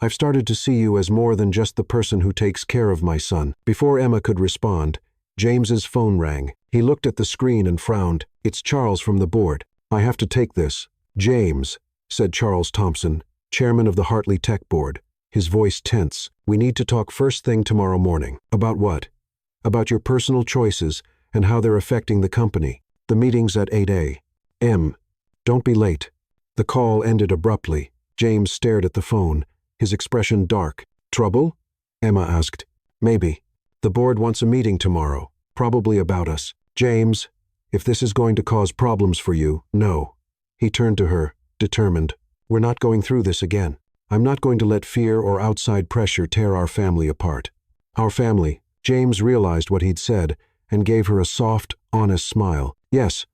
I've started to see you as more than just the person who takes care of my son. Before Emma could respond, James's phone rang. He looked at the screen and frowned. It's Charles from the board. I have to take this. James, said Charles Thompson, chairman of the Hartley Tech Board, his voice tense. We need to talk first thing tomorrow morning. About what? About your personal choices and how they're affecting the company. The meeting's at 8 a.m. Don't be late. The call ended abruptly. James stared at the phone, his expression dark. Trouble? Emma asked. Maybe. The board wants a meeting tomorrow, probably about us. James, if this is going to cause problems for you, no. He turned to her, determined. We're not going through this again. I'm not going to let fear or outside pressure tear our family apart. Our family. James realized what he'd said and gave her a soft, honest smile. Yes,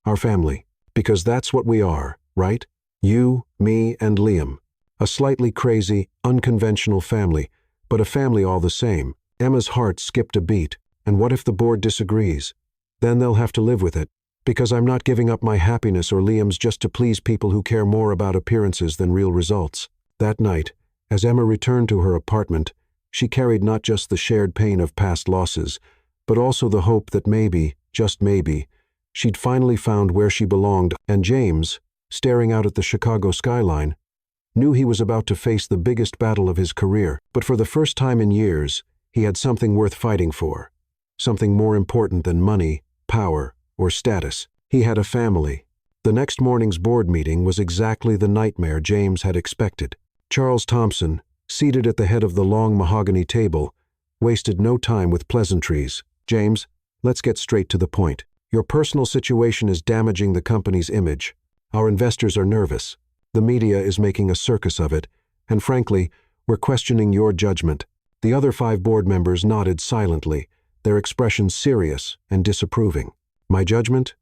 our family. Because that's what we are, right? You, me, and Liam. A slightly crazy, unconventional family, but a family all the same. Emma's heart skipped a beat. And what if the board disagrees? Then they'll have to live with it. Because I'm not giving up my happiness or Liam's just to please people who care more about appearances than real results. That night, as Emma returned to her apartment, she carried not just the shared pain of past losses, but also the hope that maybe, just maybe, she'd finally found where she belonged. And James, staring out at the Chicago skyline, knew he was about to face the biggest battle of his career. But for the first time in years, he had something worth fighting for. Something more important than money, power, or status. He had a family. The next morning's board meeting was exactly the nightmare James had expected. Charles Thompson, seated at the head of the long mahogany table, wasted no time with pleasantries. James, let's get straight to the point. Your personal situation is damaging the company's image. Our investors are nervous. The media is making a circus of it, and frankly, we're questioning your judgment. The other 5 board members nodded silently, their expressions serious and disapproving. My judgment?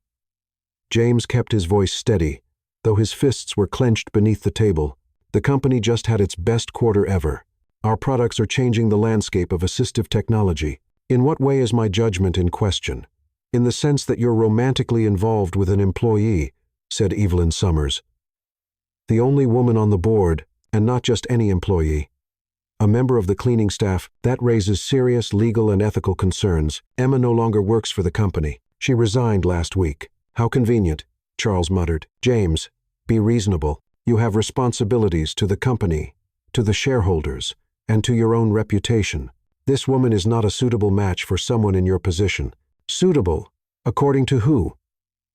James kept his voice steady, though his fists were clenched beneath the table. The company just had its best quarter ever. Our products are changing the landscape of assistive technology. In what way is my judgment in question? In the sense that you're romantically involved with an employee, said Evelyn Summers. The only woman on the board, and not just any employee. A member of the cleaning staff. That raises serious legal and ethical concerns. Emma no longer works for the company. She resigned last week. How convenient, Charles muttered. James, be reasonable. You have responsibilities to the company, to the shareholders, and to your own reputation. This woman is not a suitable match for someone in your position. Suitable? According to who?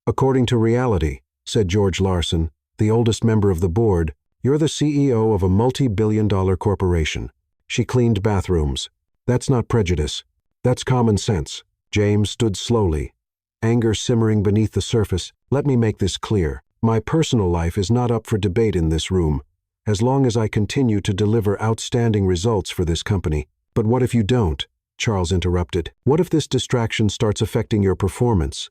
According to reality, said George Larson, the oldest member of the board. You're the CEO of a multi-billion-dollar corporation. She cleaned bathrooms. That's not prejudice. That's common sense. James stood slowly, anger simmering beneath the surface. Let me make this clear. My personal life is not up for debate in this room, as long as I continue to deliver outstanding results for this company. But what if you don't? Charles interrupted. What if this distraction starts affecting your performance?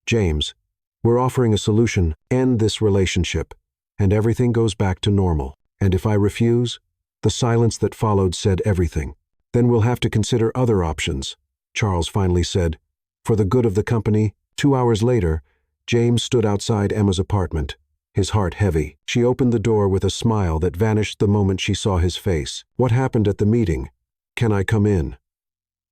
James, we're offering a solution. End this relationship, and everything goes back to normal. And if I refuse? The silence that followed said everything. Then we'll have to consider other options, Charles finally said. For the good of the company. 2 hours later, James stood outside Emma's apartment, his heart heavy. She opened the door with a smile that vanished the moment she saw his face. What happened at the meeting? Can I come in?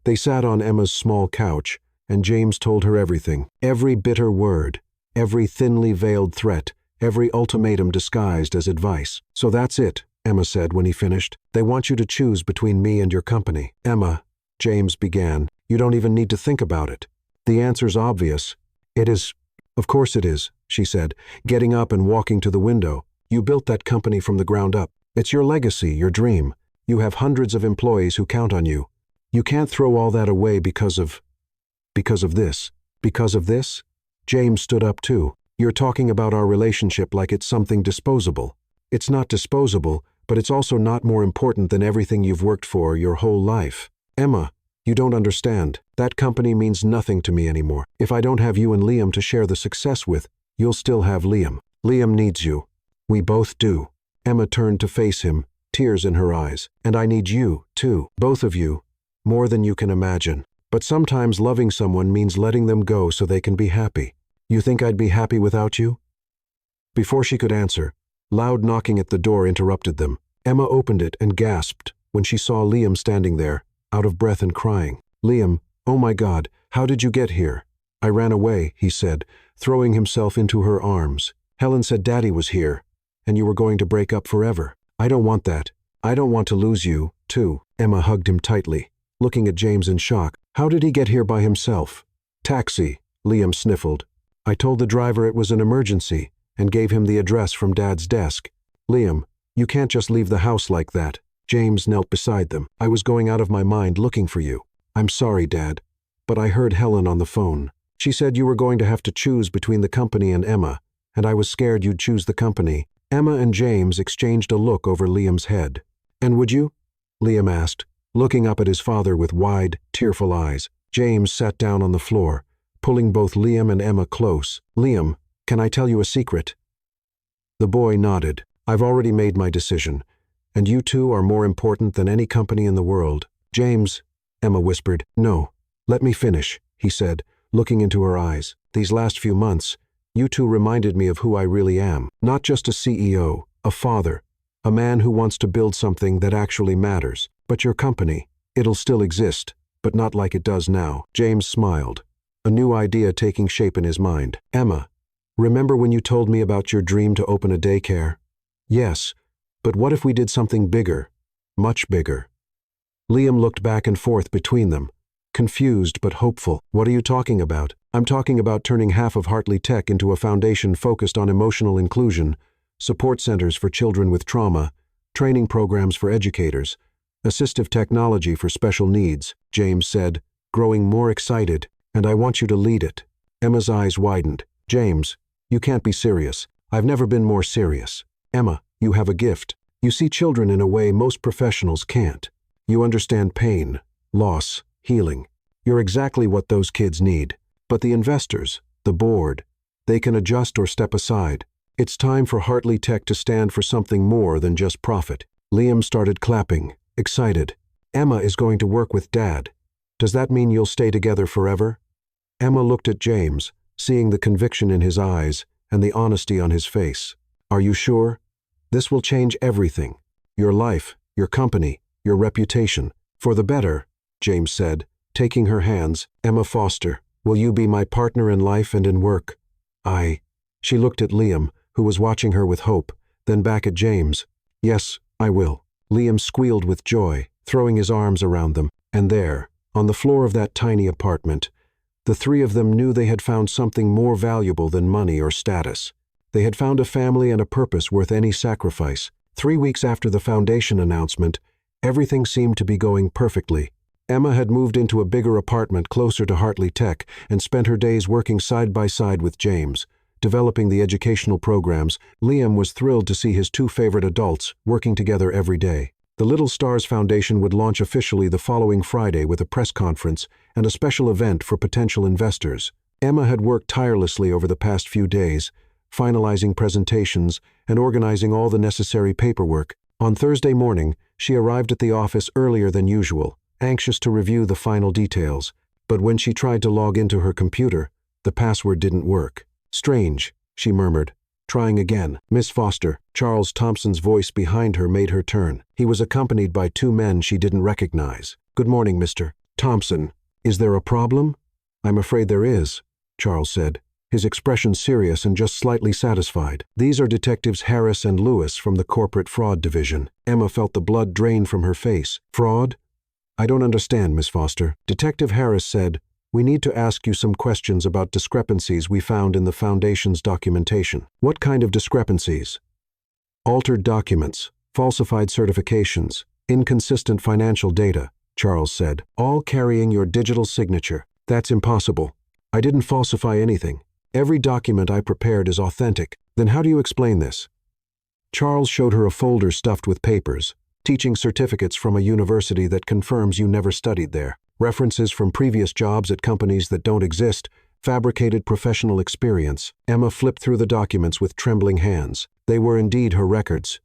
They sat on Emma's small couch, and James told her everything. Every bitter word, every thinly veiled threat, every ultimatum disguised as advice. So that's it, Emma said when he finished. They want you to choose between me and your company. Emma, James began, you don't even need to think about it. The answer's obvious. It is. Of course it is, she said, getting up and walking to the window. You built that company from the ground up. It's your legacy, your dream. You have hundreds of employees who count on you. You can't throw all that away because of this. Because of this? James stood up too. You're talking about our relationship like it's something disposable. It's not disposable, but it's also not more important than everything you've worked for your whole life. Emma, you don't understand. That company means nothing to me anymore. If I don't have you and Liam to share the success with, you'll still have Liam. Liam needs you. We both do. Emma turned to face him, tears in her eyes. And I need you, too. Both of you. More than you can imagine. But sometimes loving someone means letting them go so they can be happy. You think I'd be happy without you? Before she could answer, loud knocking at the door interrupted them. Emma opened it and gasped when she saw Liam standing there, out of breath and crying. Liam, oh my God, how did you get here? I ran away, he said, throwing himself into her arms. Helen said Daddy was here, and you were going to break up forever. I don't want that. I don't want to lose you, too. Emma hugged him tightly, looking at James in shock. How did he get here by himself? Taxi, Liam sniffled. I told the driver it was an emergency and gave him the address from Dad's desk. Liam, you can't just leave the house like that. James knelt beside them. I was going out of my mind looking for you. I'm sorry, Dad, but I heard Helen on the phone. She said you were going to have to choose between the company and Emma, and I was scared you'd choose the company. Emma and James exchanged a look over Liam's head. And would you? Liam asked, looking up at his father with wide, tearful eyes. James sat down on the floor, pulling both Liam and Emma close. Liam, can I tell you a secret? The boy nodded. I've already made my decision, and you two are more important than any company in the world. James, Emma whispered. No, let me finish, he said, looking into her eyes. These last few months, you two reminded me of who I really am. Not just a CEO, a father, a man who wants to build something that actually matters. But your company, it'll still exist, but not like it does now. James smiled, a new idea taking shape in his mind. Emma, remember when you told me about your dream to open a daycare? Yes, but what if we did something bigger, much bigger? Liam looked back and forth between them, confused but hopeful. What are you talking about? I'm talking about turning half of Hartley Tech into a foundation focused on emotional inclusion, support centers for children with trauma, training programs for educators, assistive technology for special needs, James said, growing more excited. And I want you to lead it. Emma's eyes widened. James, you can't be serious. I've never been more serious. Emma, you have a gift. You see children in a way most professionals can't. You understand pain, loss, healing. You're exactly what those kids need. But the investors, the board, they can adjust or step aside. It's time for Hartley Tech to stand for something more than just profit. Liam started clapping, excited. Emma is going to work with Dad. Does that mean you'll stay together forever? Emma looked at James, seeing the conviction in his eyes and the honesty on his face. Are you sure? This will change everything. Your life, your company, your reputation. For the better, James said, taking her hands. Emma Foster, will you be my partner in life and in work? She looked at Liam, who was watching her with hope, then back at James. Yes, I will. Liam squealed with joy, throwing his arms around them. And there, on the floor of that tiny apartment, the three of them knew they had found something more valuable than money or status. They had found a family and a purpose worth any sacrifice. 3 weeks after the foundation announcement, everything seemed to be going perfectly. Emma had moved into a bigger apartment closer to Hartley Tech and spent her days working side by side with James, developing the educational programs. Liam was thrilled to see his two favorite adults working together every day. The Little Stars Foundation would launch officially the following Friday with a press conference and a special event for potential investors. Emma had worked tirelessly over the past few days, finalizing presentations and organizing all the necessary paperwork. On Thursday morning, she arrived at the office earlier than usual, anxious to review the final details. But when she tried to log into her computer, the password didn't work. "Strange," she murmured. Trying again. "Miss Foster." Charles Thompson's voice behind her made her turn. He was accompanied by two men she didn't recognize. "Good morning, Mr. Thompson. Is there a problem?" "I'm afraid there is," Charles said, his expression serious and just slightly satisfied. "These are Detectives Harris and Lewis from the Corporate Fraud Division." Emma felt the blood drain from her face. "Fraud? I don't understand, Miss Foster." Detective Harris said, "We need to ask you some questions about discrepancies we found in the Foundation's documentation." "What kind of discrepancies?" "Altered documents, falsified certifications, inconsistent financial data," Charles said, "all carrying your digital signature." "That's impossible. I didn't falsify anything. Every document I prepared is authentic." "Then how do you explain this?" Charles showed her a folder stuffed with papers, teaching certificates from a university that confirms you never studied there, references from previous jobs at companies that don't exist, fabricated professional experience. Emma flipped through the documents with trembling hands. They were indeed her records,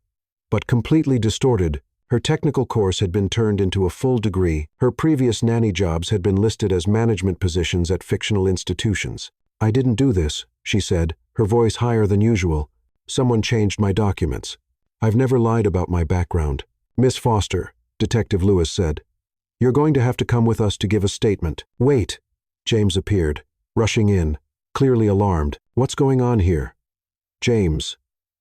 but completely distorted. Her technical course had been turned into a full degree. Her previous nanny jobs had been listed as management positions at fictional institutions. "I didn't do this," she said, her voice higher than usual. "Someone changed my documents. I've never lied about my background." "Miss Foster," Detective Lewis said, "you're going to have to come with us to give a statement." "Wait!" James appeared, rushing in, clearly alarmed. "What's going on here?" "James."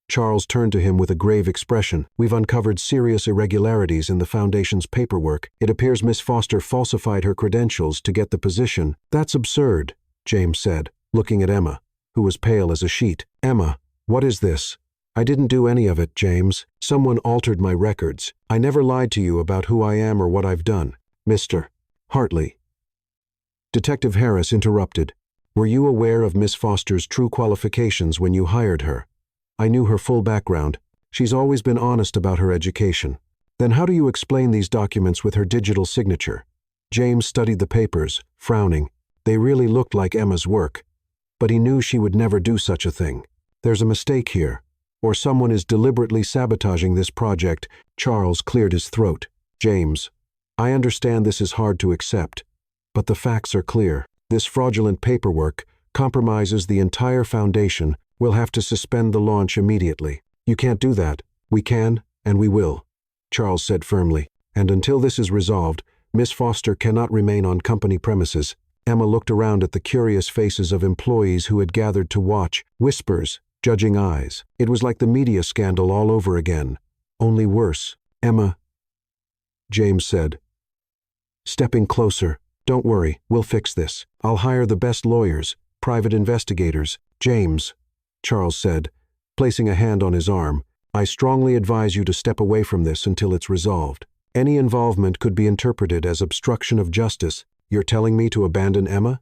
Charles turned to him with a grave expression. "We've uncovered serious irregularities in the Foundation's paperwork. It appears Miss Foster falsified her credentials to get the position." "That's absurd," James said, looking at Emma, who was pale as a sheet. "Emma, what is this?" "I didn't do any of it, James. Someone altered my records. I never lied to you about who I am or what I've done." "Mr. Hartley." Detective Harris interrupted. "Were you aware of Miss Foster's true qualifications when you hired her?" "I knew her full background. She's always been honest about her education." "Then how do you explain these documents with her digital signature?" James studied the papers, frowning. They really looked like Emma's work, but he knew she would never do such a thing. "There's a mistake here, or someone is deliberately sabotaging this project." Charles cleared his throat. "James, I understand this is hard to accept, but the facts are clear. This fraudulent paperwork compromises the entire Foundation. We'll have to suspend the launch immediately." "You can't do that." "We can, and we will," Charles said firmly. "And until this is resolved, Miss Foster cannot remain on company premises." Emma looked around at the curious faces of employees who had gathered to watch, whispers, judging eyes. It was like the media scandal all over again, only worse. "Emma," James said, stepping closer, "don't worry, we'll fix this. I'll hire the best lawyers, private investigators." "James," Charles said, placing a hand on his arm, "I strongly advise you to step away from this until it's resolved. Any involvement could be interpreted as obstruction of justice." "You're telling me to abandon Emma?"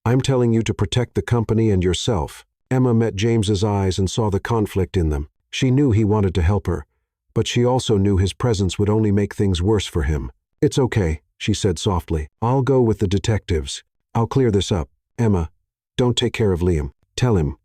"I'm telling you to protect the company and yourself." Emma met James's eyes and saw the conflict in them. She knew he wanted to help her, but she also knew his presence would only make things worse for him. "It's okay," she said softly. "I'll go with the detectives. I'll clear this up. Emma, don't take care of Liam. Tell him."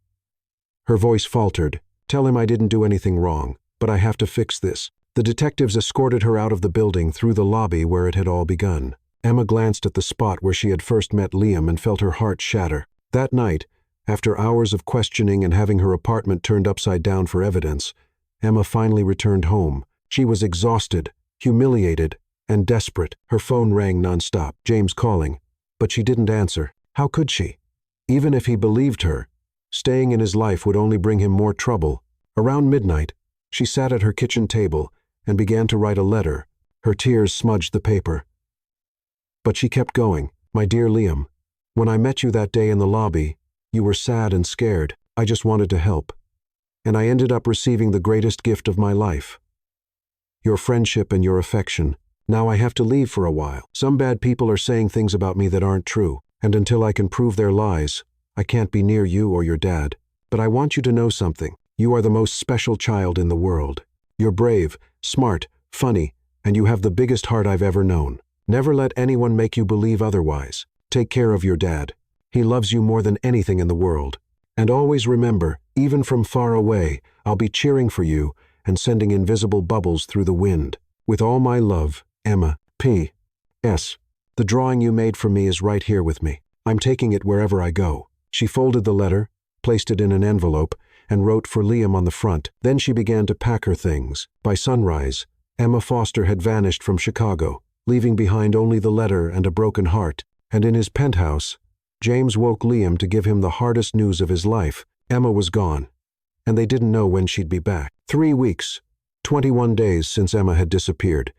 Her voice faltered. "Tell him I didn't do anything wrong, but I have to fix this." The detectives escorted her out of the building through the lobby where it had all begun. Emma glanced at the spot where she had first met Liam and felt her heart shatter. That night, after hours of questioning and having her apartment turned upside down for evidence, Emma finally returned home. She was exhausted, humiliated, and desperate. Her phone rang nonstop, James calling, but she didn't answer. How could she? Even if he believed her, staying in his life would only bring him more trouble. Around midnight, she sat at her kitchen table and began to write a letter. Her tears smudged the paper. But she kept going. "My dear Liam, when I met you that day in the lobby, you were sad and scared. I just wanted to help. And I ended up receiving the greatest gift of my life. Your friendship and your affection. Now I have to leave for a while. Some bad people are saying things about me that aren't true, and until I can prove their lies, I can't be near you or your dad. But I want you to know something. You are the most special child in the world. You're brave, smart, funny, and you have the biggest heart I've ever known. Never let anyone make you believe otherwise. Take care of your dad. He loves you more than anything in the world. And always remember, even from far away, I'll be cheering for you and sending invisible bubbles through the wind. With all my love, Emma. P.S. The drawing you made for me is right here with me. I'm taking it wherever I go. She folded the letter, placed it in an envelope, and wrote for Liam on the front. Then she began to pack her things. By sunrise, Emma Foster had vanished from Chicago, leaving behind only the letter and a broken heart. And in his penthouse, James woke Liam to give him the hardest news of his life. Emma was gone, and they didn't know when she'd be back. 3 weeks, 21 days since Emma had disappeared,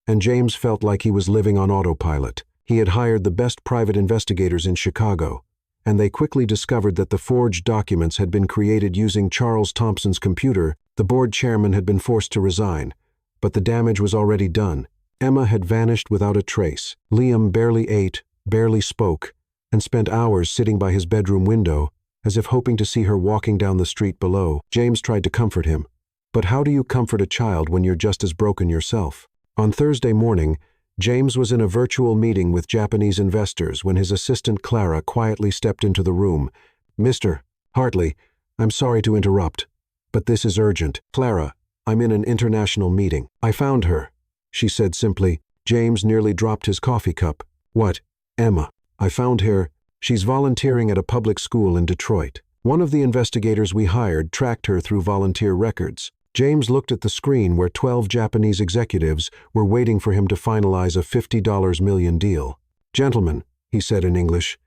and James felt like he was living on autopilot. He had hired the best private investigators in Chicago, and they quickly discovered that the forged documents had been created using Charles Thompson's computer. The board chairman had been forced to resign, but the damage was already done. Emma had vanished without a trace. Liam barely ate, barely spoke, and spent hours sitting by his bedroom window, as if hoping to see her walking down the street below. James tried to comfort him. But how do you comfort a child when you're just as broken yourself? On Thursday morning, James was in a virtual meeting with Japanese investors when his assistant Clara quietly stepped into the room. Mr. Hartley, I'm sorry to interrupt, but this is urgent. Clara, I'm in an international meeting. I found her, she said simply. James nearly dropped his coffee cup. What? Emma. I found her. She's volunteering at a public school in Detroit. One of the investigators we hired tracked her through volunteer records. James looked at the screen where 12 Japanese executives were waiting for him to finalize a $50 million deal. Gentlemen, he said in English,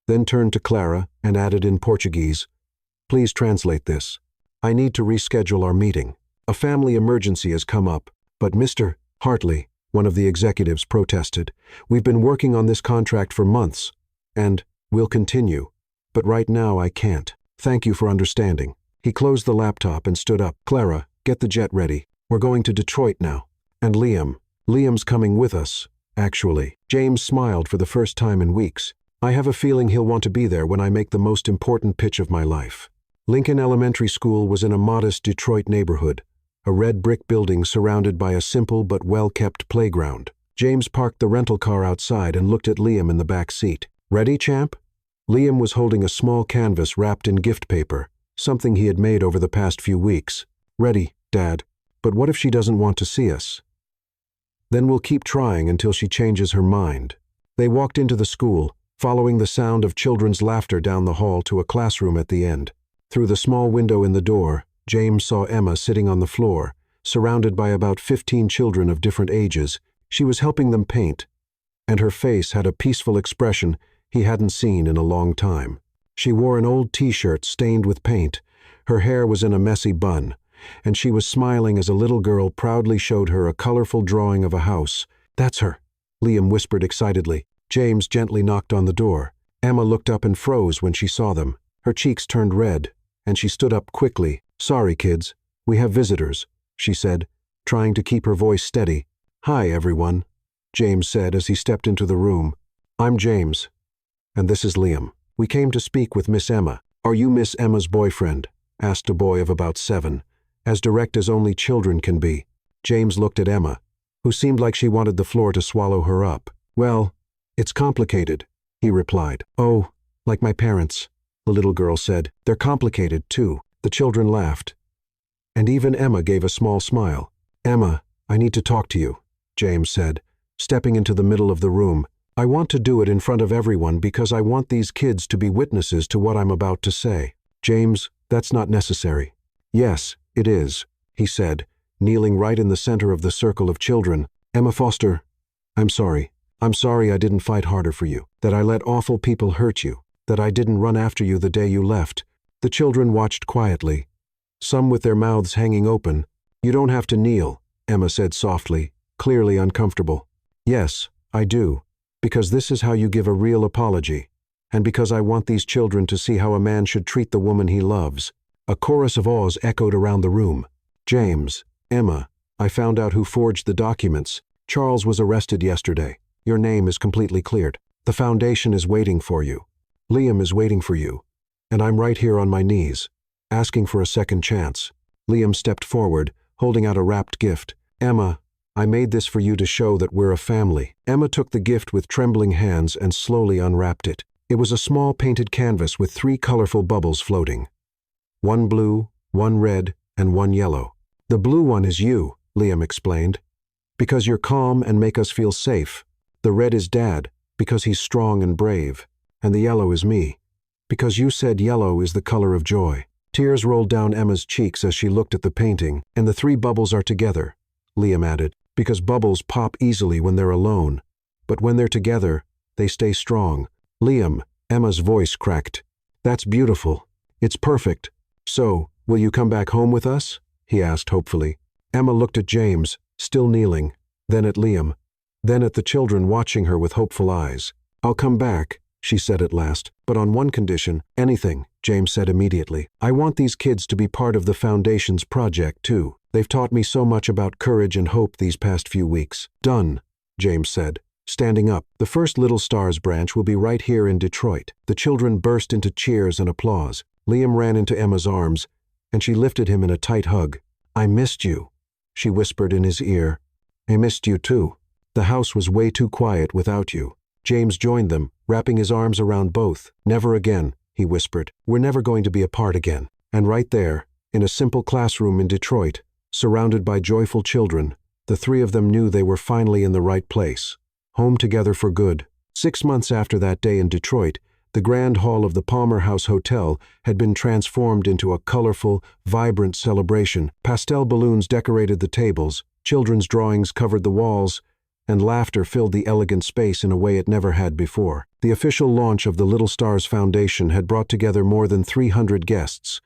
then turned to Clara and added in Portuguese, please translate this. I need to reschedule our meeting. A family emergency has come up. But Mr. Hartley, one of the executives protested, we've been working on this contract for months, and we'll continue. But right now I can't. Thank you for understanding. He closed the laptop and stood up. Clara, get the jet ready. We're going to Detroit now. And Liam's coming with us, actually. James smiled for the first time in weeks. I have a feeling he'll want to be there when I make the most important pitch of my life. Lincoln Elementary School was in a modest Detroit neighborhood, a red brick building surrounded by a simple but well-kept playground. James parked the rental car outside and looked at Liam in the back seat. Ready, champ? Liam was holding a small canvas wrapped in gift paper, something he had made over the past few weeks. Ready, Dad. But what if she doesn't want to see us? Then we'll keep trying until she changes her mind. They walked into the school, following the sound of children's laughter down the hall to a classroom at the end. Through the small window in the door, James saw Emma sitting on the floor, surrounded by about 15 children of different ages. She was helping them paint, and her face had a peaceful expression he hadn't seen in a long time. She wore an old t-shirt stained with paint, her hair was in a messy bun, and she was smiling as a little girl proudly showed her a colorful drawing of a house. That's her, Liam whispered excitedly. James gently knocked on the door. Emma looked up and froze when she saw them. Her cheeks turned red, and she stood up quickly. Sorry, kids, we have visitors, she said, trying to keep her voice steady. Hi, everyone, James said as he stepped into the room. I'm James, and this is Liam. We came to speak with Miss Emma. Are you Miss Emma's boyfriend? Asked a boy of about 7, as direct as only children can be. James looked at Emma, who seemed like she wanted the floor to swallow her up. Well, it's complicated, he replied. Oh, like my parents, the little girl said. They're complicated, too. The children laughed, and even Emma gave a small smile. Emma, I need to talk to you, James said, stepping into the middle of the room. I want to do it in front of everyone because I want these kids to be witnesses to what I'm about to say. James, that's not necessary. Yes, it is, he said, kneeling right in the center of the circle of children. Emma Foster, I'm sorry. I'm sorry I didn't fight harder for you, that I let awful people hurt you, that I didn't run after you the day you left. The children watched quietly, some with their mouths hanging open. You don't have to kneel, Emma said softly, clearly uncomfortable. Yes, I do, because this is how you give a real apology, and because I want these children to see how a man should treat the woman he loves. A chorus of awes echoed around the room. James, Emma, I found out who forged the documents. Charles was arrested yesterday. Your name is completely cleared. The foundation is waiting for you. Liam is waiting for you. And I'm right here on my knees, asking for a second chance. Liam stepped forward, holding out a wrapped gift. Emma, I made this for you to show that we're a family." Emma took the gift with trembling hands and slowly unwrapped it. It was a small painted canvas with 3 colorful bubbles floating. One blue, one red, and one yellow. "The blue one is you," Liam explained, "because you're calm and make us feel safe. The red is Dad, because he's strong and brave. And the yellow is me, because you said yellow is the color of joy." Tears rolled down Emma's cheeks as she looked at the painting. "And the 3 bubbles are together," Liam added, "because bubbles pop easily when they're alone. But when they're together, they stay strong." "Liam," Emma's voice cracked. "That's beautiful. It's perfect. So, will you come back home with us?" he asked hopefully. Emma looked at James, still kneeling, then at Liam, then at the children watching her with hopeful eyes. "I'll come back," she said at last, "but on one condition." "Anything," James said immediately. "I want these kids to be part of the Foundation's project, too. They've taught me so much about courage and hope these past few weeks." "Done," James said, standing up. "The first Little Stars branch will be right here in Detroit." The children burst into cheers and applause. Liam ran into Emma's arms, and she lifted him in a tight hug. "I missed you," she whispered in his ear. "I missed you too. The house was way too quiet without you." James joined them, wrapping his arms around both. "Never again," he whispered. "We're never going to be apart again." And right there, in a simple classroom in Detroit, surrounded by joyful children, the 3 of them knew they were finally in the right place, home together for good. 6 months after that day in Detroit, the grand hall of the Palmer House Hotel had been transformed into a colorful, vibrant celebration. Pastel balloons decorated the tables, children's drawings covered the walls, and laughter filled the elegant space in a way it never had before. The official launch of the Little Stars Foundation had brought together more than 300 guests: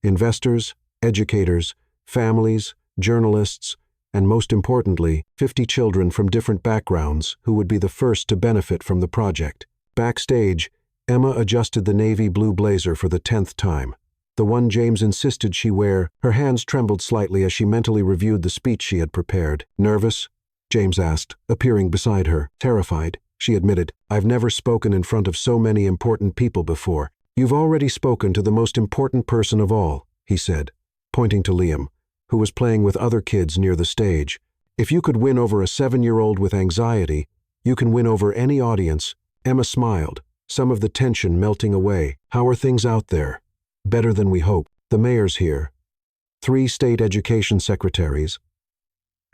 investors, educators, families, journalists, and most importantly, 50 children from different backgrounds who would be the first to benefit from the project. Backstage, Emma adjusted the navy blue blazer for the 10th time, the one James insisted she wear. Her hands trembled slightly as she mentally reviewed the speech she had prepared. "Nervous?" James asked, appearing beside her. "Terrified," she admitted. "I've never spoken in front of so many important people before." "You've already spoken to the most important person of all," he said, pointing to Liam, who was playing with other kids near the stage. "If you could win over a 7-year-old with anxiety, you can win over any audience." Emma smiled, some of the tension melting away. "How are things out there?" "Better than we hoped. The mayor's here. 3 state education secretaries.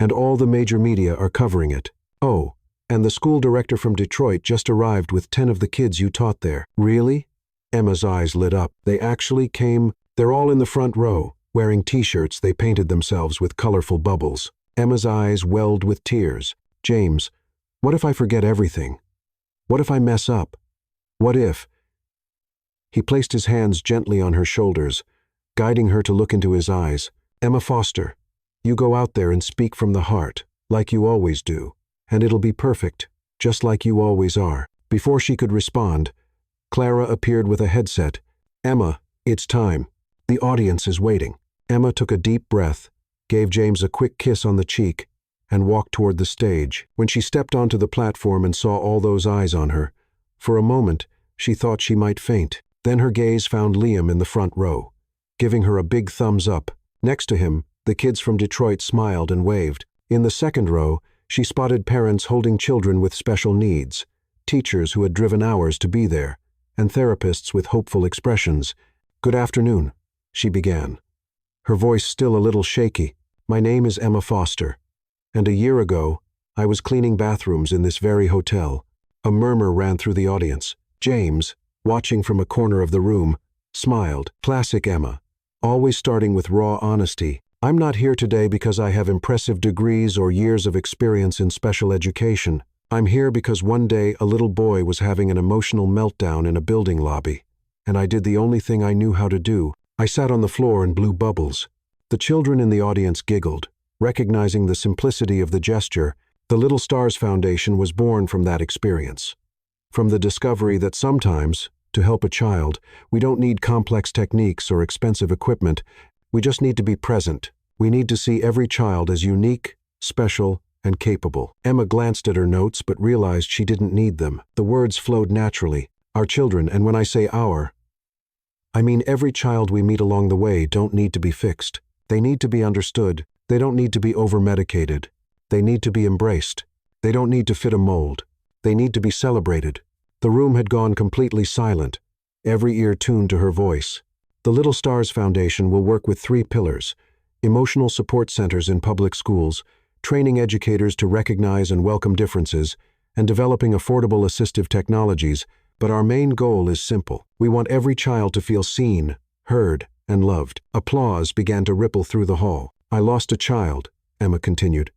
And all the major media are covering it. Oh, and the school director from Detroit just arrived with 10 of the kids you taught there." "Really?" Emma's eyes lit up. "They actually came? They're all in the front row, wearing t-shirts they painted themselves with colorful bubbles." Emma's eyes welled with tears. "James, what if I forget everything? What if I mess up? What if?" He placed his hands gently on her shoulders, guiding her to look into his eyes. "Emma Foster, you go out there and speak from the heart, like you always do, and it'll be perfect, just like you always are." Before she could respond, Clara appeared with a headset. "Emma, it's time. The audience is waiting." Emma took a deep breath, gave James a quick kiss on the cheek, and walked toward the stage. When she stepped onto the platform and saw all those eyes on her, for a moment she thought she might faint. Then her gaze found Liam in the front row, giving her a big thumbs up. Next to him, the kids from Detroit smiled and waved. In the second row, she spotted parents holding children with special needs, teachers who had driven hours to be there, and therapists with hopeful expressions. "Good afternoon," she began, her voice still a little shaky. "My name is Emma Foster, and a year ago, I was cleaning bathrooms in this very hotel." A murmur ran through the audience. James, watching from a corner of the room, smiled. Classic Emma, always starting with raw honesty. "I'm not here today because I have impressive degrees or years of experience in special education. I'm here because one day a little boy was having an emotional meltdown in a building lobby, and I did the only thing I knew how to do. I sat on the floor and blew bubbles." The children in the audience giggled, recognizing the simplicity of the gesture. The Little Stars Foundation was born from that experience, from the discovery that sometimes, to help a child, we don't need complex techniques or expensive equipment. We just need to be present. We need to see every child as unique, special, and capable. Emma glanced at her notes but realized she didn't need them. The words flowed naturally. Our children, and when I say our, I mean every child we meet along the way, don't need to be fixed. They need to be understood. They don't need to be over-medicated. They need to be embraced. They don't need to fit a mold. They need to be celebrated. The room had gone completely silent, every ear tuned to her voice. The Little Stars Foundation will work with 3 pillars: emotional support centers in public schools, training educators to recognize and welcome differences, and developing affordable assistive technologies. But our main goal is simple. We want every child to feel seen, heard, and loved. Applause began to ripple through the hall. I lost a child, Emma continued,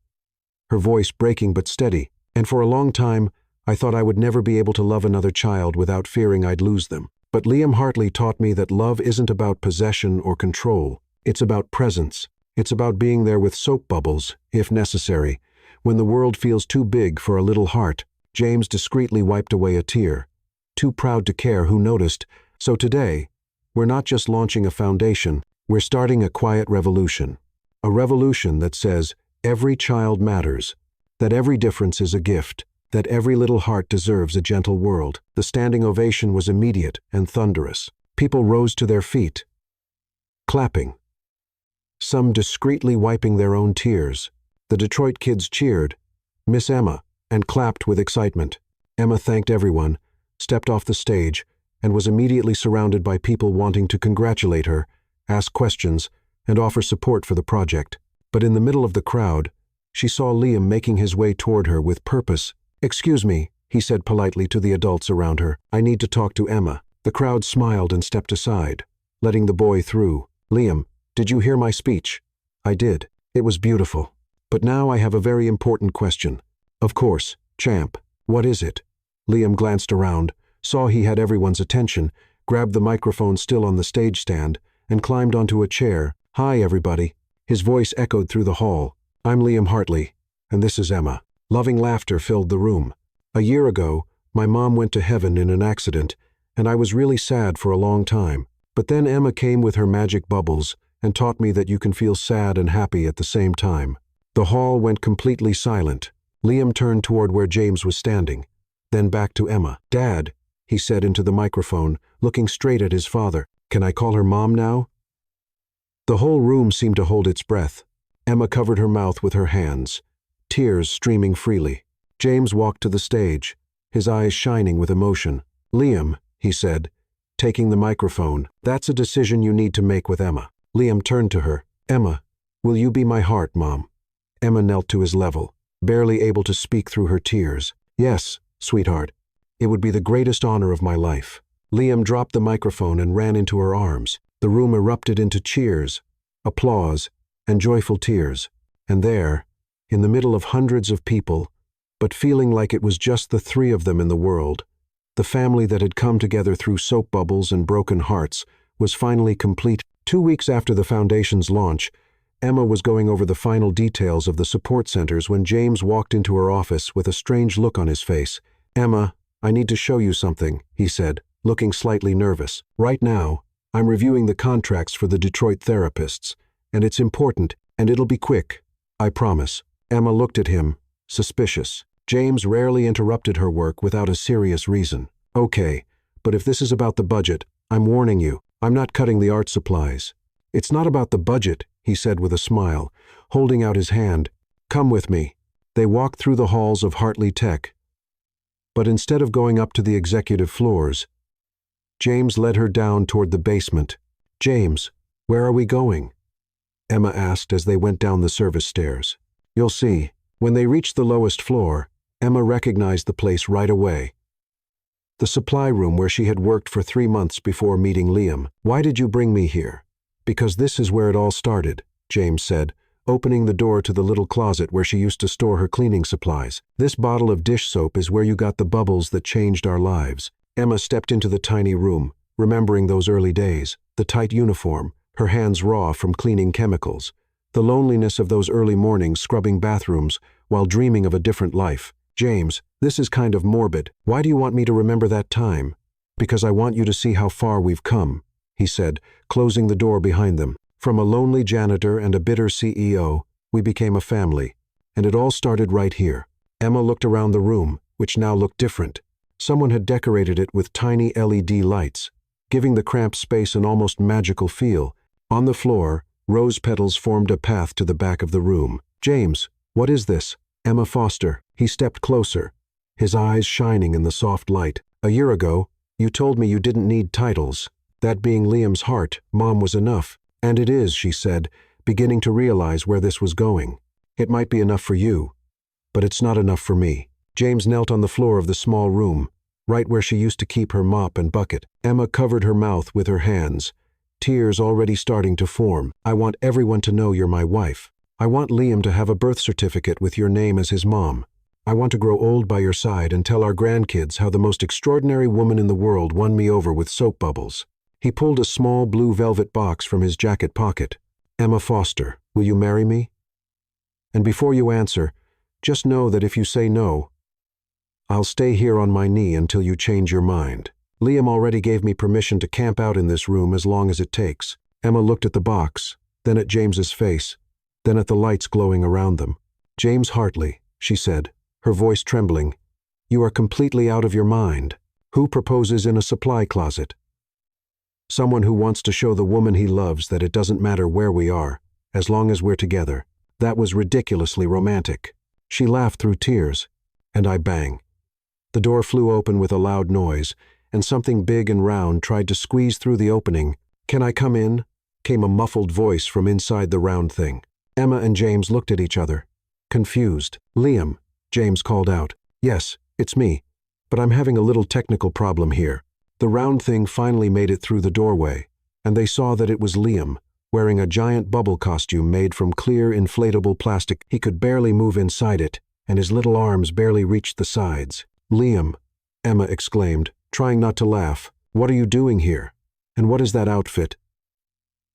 her voice breaking but steady, and for a long time, I thought I would never be able to love another child without fearing I'd lose them. But Liam Hartley taught me that love isn't about possession or control. It's about presence. It's about being there with soap bubbles, if necessary, when the world feels too big for a little heart. James discreetly wiped away a tear, too proud to care who noticed. So today, we're not just launching a foundation, we're starting a quiet revolution. A revolution that says every child matters, that every difference is a gift, that every little heart deserves a gentle world. The standing ovation was immediate and thunderous. People rose to their feet, clapping, some discreetly wiping their own tears. The Detroit kids cheered, Miss Emma, and clapped with excitement. Emma thanked everyone, stepped off the stage, and was immediately surrounded by people wanting to congratulate her, ask questions, and offer support for the project. But in the middle of the crowd, she saw Liam making his way toward her with purpose. "Excuse me," he said politely to the adults around her. "I need to talk to Emma." The crowd smiled and stepped aside, letting the boy through. "Liam, did you hear my speech?" "I did. It was beautiful. But now I have a very important question." "Of course, champ. What is it?" Liam glanced around, saw he had everyone's attention, grabbed the microphone still on the stage stand, and climbed onto a chair. "Hi, everybody." His voice echoed through the hall. "I'm Liam Hartley, and this is Emma." Loving laughter filled the room. "A year ago, my mom went to heaven in an accident, and I was really sad for a long time. But then Emma came with her magic bubbles and taught me that you can feel sad and happy at the same time." The hall went completely silent. Liam turned toward where James was standing, then back to Emma. "Dad," he said into the microphone, looking straight at his father. "Can I call her Mom now?" The whole room seemed to hold its breath. Emma covered her mouth with her hands, tears streaming freely. James walked to the stage, his eyes shining with emotion. "Liam," he said, taking the microphone, "that's a decision you need to make with Emma." Liam turned to her. "Emma, will you be my heart, Mom?" Emma knelt to his level, barely able to speak through her tears. "Yes, sweetheart. It would be the greatest honor of my life." Liam dropped the microphone and ran into her arms. The room erupted into cheers, applause, and joyful tears. And there, in the middle of hundreds of people, but feeling like it was just the 3 of them in the world, the family that had come together through soap bubbles and broken hearts was finally complete. 2 weeks after the foundation's launch, Emma was going over the final details of the support centers when James walked into her office with a strange look on his face. "Emma, I need to show you something," he said, looking slightly nervous. "Right now, I'm reviewing the contracts for the Detroit therapists, and it's important, and it'll be quick. I promise." Emma looked at him, suspicious. James rarely interrupted her work without a serious reason. "Okay, but if this is about the budget, I'm warning you, I'm not cutting the art supplies." "It's not about the budget," he said with a smile, holding out his hand. "Come with me." They walked through the halls of Hartley Tech. But instead of going up to the executive floors, James led her down toward the basement. "James, where are we going?" Emma asked as they went down the service stairs. "You'll see." When they reached the lowest floor, Emma recognized the place right away. The supply room where she had worked for 3 months before meeting Liam. "Why did you bring me here?" "Because this is where it all started," James said, opening the door to the little closet where she used to store her cleaning supplies. "This bottle of dish soap is where you got the bubbles that changed our lives." Emma stepped into the tiny room, remembering those early days, the tight uniform, her hands raw from cleaning chemicals, the loneliness of those early mornings scrubbing bathrooms while dreaming of a different life. "James, this is kind of morbid. Why do you want me to remember that time?" "Because I want you to see how far we've come," he said, closing the door behind them. "From a lonely janitor and a bitter CEO, we became a family, and it all started right here." Emma looked around the room, which now looked different. Someone had decorated it with tiny LED lights, giving the cramped space an almost magical feel. On the floor, rose petals formed a path to the back of the room. "James, what is this?" Emma Foster. He stepped closer, his eyes shining in the soft light. A year ago, you told me you didn't need titles. That being Liam's heart, Mom, was enough. And it is, she said, beginning to realize where this was going. It might be enough for you, but it's not enough for me. James knelt on the floor of the small room, right where she used to keep her mop and bucket. Emma covered her mouth with her hands, tears already starting to form. I want everyone to know you're my wife. I want Liam to have a birth certificate with your name as his mom. I want to grow old by your side and tell our grandkids how the most extraordinary woman in the world won me over with soap bubbles. He pulled a small blue velvet box from his jacket pocket. Emma Foster, will you marry me? And before you answer, just know that if you say no, I'll stay here on my knee until you change your mind. Liam already gave me permission to camp out in this room as long as it takes. Emma looked at the box, then at James's face, then at the lights glowing around them. James Hartley, she said, her voice trembling, you are completely out of your mind. Who proposes in a supply closet? Someone who wants to show the woman he loves that it doesn't matter where we are, as long as we're together. That was ridiculously romantic. She laughed through tears, and I bang. The door flew open with a loud noise, and something big and round tried to squeeze through the opening. Can I come in? Came a muffled voice from inside the round thing. Emma and James looked at each other, confused. Liam, James called out. Yes, it's me, but I'm having a little technical problem here. The round thing finally made it through the doorway, and they saw that it was Liam, wearing a giant bubble costume made from clear, inflatable plastic. He could barely move inside it, and his little arms barely reached the sides. Liam, Emma exclaimed, trying not to laugh. What are you doing here? And what is that outfit?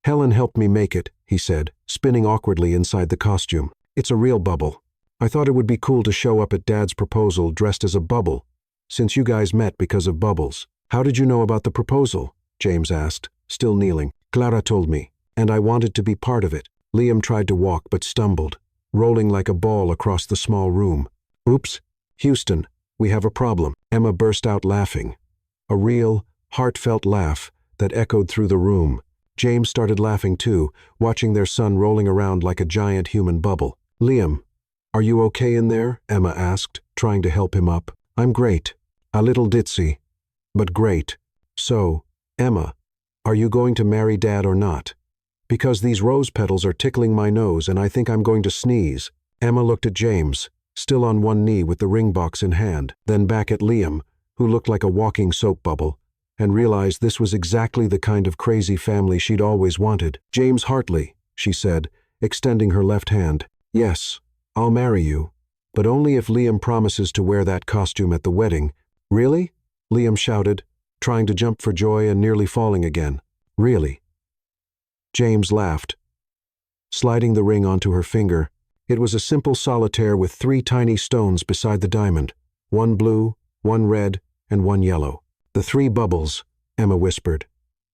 Helen helped me make it, he said, spinning awkwardly inside the costume. It's a real bubble. I thought it would be cool to show up at Dad's proposal dressed as a bubble, since you guys met because of bubbles. How did you know about the proposal? James asked, still kneeling. Clara told me, and I wanted to be part of it. Liam tried to walk but stumbled, rolling like a ball across the small room. Oops, Houston, we have a problem. Emma burst out laughing. A real, heartfelt laugh that echoed through the room. James started laughing too, watching their son rolling around like a giant human bubble. Liam, are you okay in there? Emma asked, trying to help him up. I'm great. A little ditzy, but great. So, Emma, are you going to marry Dad or not? Because these rose petals are tickling my nose and I think I'm going to sneeze. Emma looked at James, still on one knee with the ring box in hand, then back at Liam, who looked like a walking soap bubble, and realized this was exactly the kind of crazy family she'd always wanted. James Hartley, she said, extending her left hand. Yes, I'll marry you, but only if Liam promises to wear that costume at the wedding. Really? Liam shouted, trying to jump for joy and nearly falling again. Really? James laughed, sliding the ring onto her finger. It was a simple solitaire with 3 tiny stones beside the diamond, one blue, one red, and one yellow. The 3 bubbles, Emma whispered,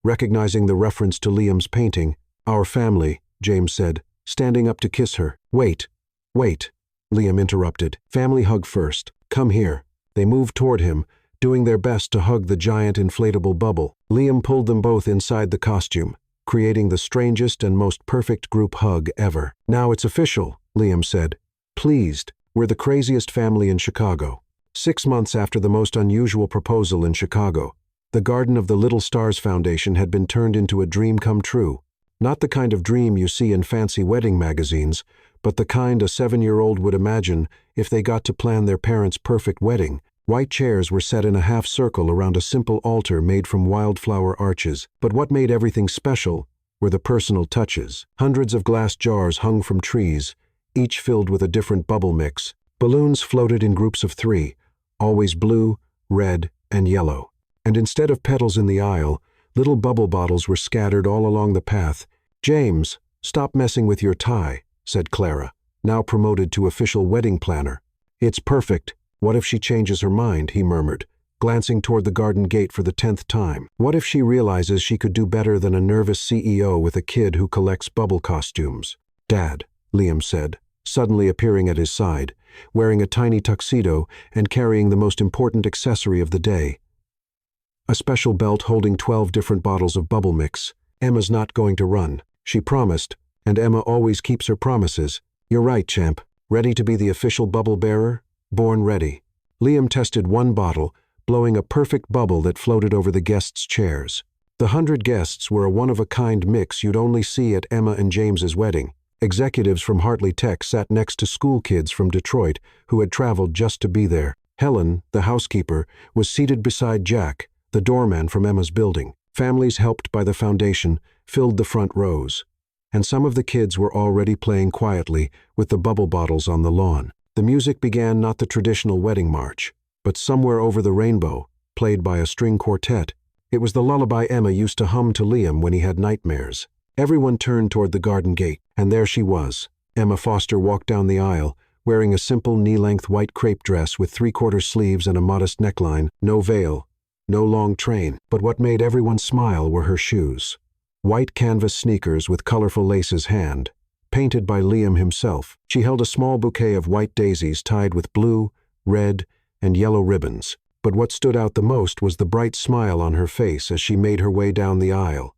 recognizing the reference to Liam's painting. Our family, James said, standing up to kiss her. Wait, Liam interrupted. Family hug first. Come here. They moved toward him, doing their best to hug the giant inflatable bubble. Liam pulled them both inside the costume, creating the strangest and most perfect group hug ever. Now it's official, Liam said. Pleased, we're the craziest family in Chicago. 6 months after the most unusual proposal in Chicago, the Garden of the Little Stars Foundation had been turned into a dream come true. Not the kind of dream you see in fancy wedding magazines, but the kind a 7-year-old would imagine if they got to plan their parents' perfect wedding. White chairs were set in a half circle around a simple altar made from wildflower arches. But what made everything special were the personal touches. Hundreds of glass jars hung from trees, each filled with a different bubble mix. Balloons floated in groups of 3, always blue, red, and yellow. And instead of petals in the aisle, little bubble bottles were scattered all along the path. James, stop messing with your tie, said Clara, now promoted to official wedding planner. It's perfect. What if she changes her mind, he murmured, glancing toward the garden gate for the 10th time. What if she realizes she could do better than a nervous CEO with a kid who collects bubble costumes? Dad, Liam said, suddenly appearing at his side, wearing a tiny tuxedo and carrying the most important accessory of the day. A special belt holding 12 different bottles of bubble mix. Emma's not going to run. She promised, and Emma always keeps her promises. You're right, champ. Ready to be the official bubble bearer? Born ready. Liam tested one bottle, blowing a perfect bubble that floated over the guests' chairs. The 100 guests were a one-of-a-kind mix you'd only see at Emma and James's wedding. Executives from Hartley Tech sat next to school kids from Detroit who had traveled just to be there. Helen, the housekeeper, was seated beside Jack, the doorman from Emma's building. Families helped by the foundation filled the front rows. And some of the kids were already playing quietly with the bubble bottles on the lawn. The music began not the traditional wedding march, but Somewhere Over the Rainbow, played by a string quartet. It was the lullaby Emma used to hum to Liam when he had nightmares. Everyone turned toward the garden gate, and there she was. Emma Foster walked down the aisle, wearing a simple knee-length white crepe dress with three-quarter sleeves and a modest neckline, no veil, no long train. But what made everyone smile were her shoes. White canvas sneakers with colorful laces painted by Liam himself. She held a small bouquet of white daisies tied with blue, red, and yellow ribbons. But what stood out the most was the bright smile on her face as she made her way down the aisle,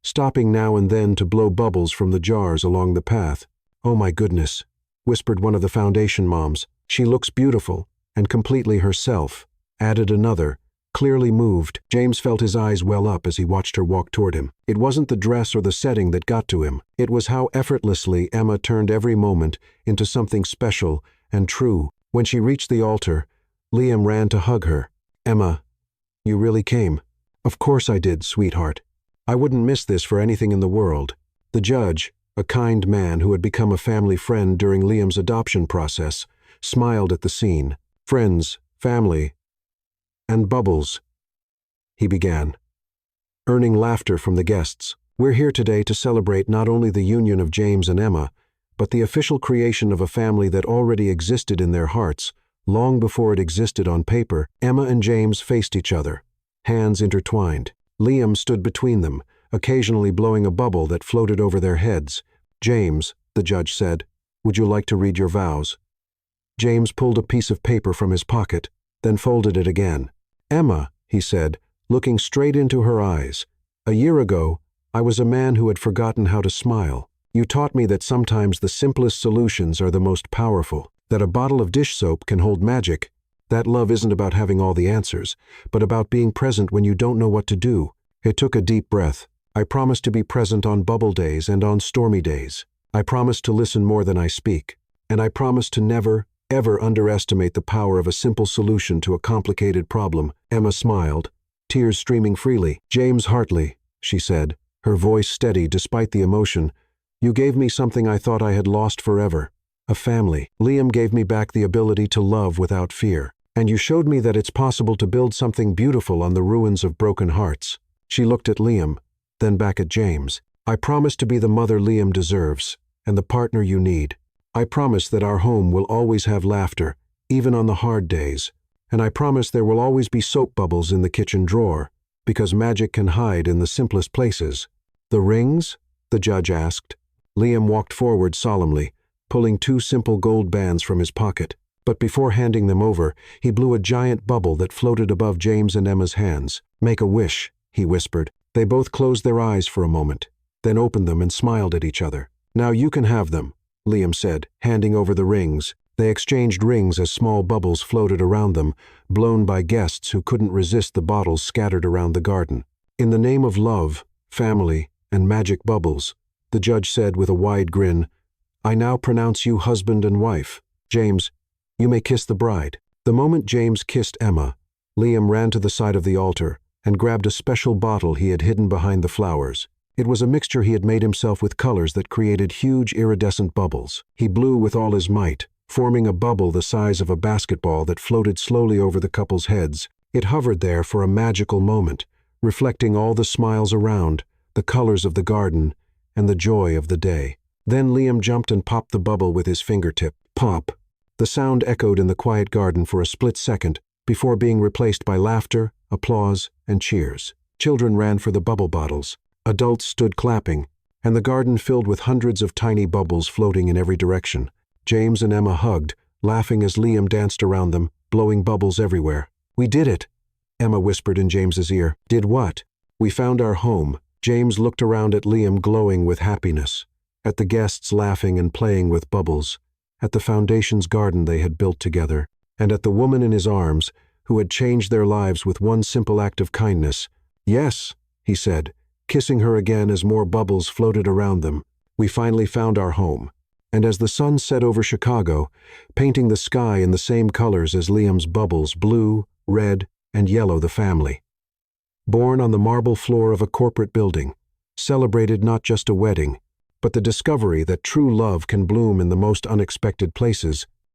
stopping now and then to blow bubbles from the jars along the path. "Oh my goodness," whispered one of the foundation moms. "She looks beautiful and completely herself," added another, clearly moved. James felt his eyes well up as he watched her walk toward him. It wasn't the dress or the setting that got to him. It was how effortlessly Emma turned every moment into something special and true. When she reached the altar, Liam ran to hug her. "Emma, you really came." "Of course I did, sweetheart. I wouldn't miss this for anything in the world." The judge, a kind man who had become a family friend during Liam's adoption process, smiled at the scene. "Friends, family, and bubbles," he began, earning laughter from the guests. "We're here today to celebrate not only the union of James and Emma, but the official creation of a family that already existed in their hearts, long before it existed on paper." Emma and James faced each other, hands intertwined. Liam stood between them, occasionally blowing a bubble that floated over their heads. "James," the judge said, "would you like to read your vows?" James pulled a piece of paper from his pocket, then folded it again. "Emma," he said, looking straight into her eyes, "a year ago, I was a man who had forgotten how to smile. You taught me that sometimes the simplest solutions are the most powerful, that a bottle of dish soap can hold magic, that love isn't about having all the answers, but about being present when you don't know what to do." It took a deep breath. "I promise to be present on bubble days and on stormy days. I promise to listen more than I speak. And I promise to never, ever underestimate the power of a simple solution to a complicated problem." Emma smiled, tears streaming freely. "James Hartley," she said, her voice steady despite the emotion, "you gave me something I thought I had lost forever. A family. Liam gave me back the ability to love without fear. And you showed me that it's possible to build something beautiful on the ruins of broken hearts." She looked at Liam, then back at James. "I promise to be the mother Liam deserves, and the partner you need. I promise that our home will always have laughter, even on the hard days. And I promise there will always be soap bubbles in the kitchen drawer, because magic can hide in the simplest places." "The rings?" the judge asked. Liam walked forward solemnly, pulling 2 simple gold bands from his pocket. But before handing them over, he blew a giant bubble that floated above James and Emma's hands. "Make a wish," he whispered. They both closed their eyes for a moment, then opened them and smiled at each other. "Now you can have them," Liam said, handing over the rings. They exchanged rings as small bubbles floated around them, blown by guests who couldn't resist the bottles scattered around the garden. "In the name of love, family, and magic bubbles," the judge said with a wide grin, "I now pronounce you husband and wife. James, you may kiss the bride." The moment James kissed Emma, Liam ran to the side of the altar and grabbed a special bottle he had hidden behind the flowers. It was a mixture he had made himself with colors that created huge iridescent bubbles. He blew with all his might, forming a bubble the size of a basketball that floated slowly over the couple's heads. It hovered there for a magical moment, reflecting all the smiles around, the colors of the garden, and the joy of the day. Then Liam jumped and popped the bubble with his fingertip. Pop! The sound echoed in the quiet garden for a split second before being replaced by laughter, applause, and cheers. Children ran for the bubble bottles. Adults stood clapping, and the garden filled with hundreds of tiny bubbles floating in every direction. James and Emma hugged, laughing as Liam danced around them, blowing bubbles everywhere. "We did it," Emma whispered in James's ear. "Did what?" "We found our home." James looked around at Liam glowing with happiness, at the guests laughing and playing with bubbles, at the Foundation's garden they had built together, and at the woman in his arms who had changed their lives with one simple act of kindness. "Yes," he said, kissing her again as more bubbles floated around them. "We finally found our home." And as the sun set over Chicago, painting the sky in the same colors as Liam's bubbles, blue, red, and yellow, the family. Born on the marble floor of a corporate building, celebrated not just a wedding, but the discovery that true love can bloom in the most unexpected places,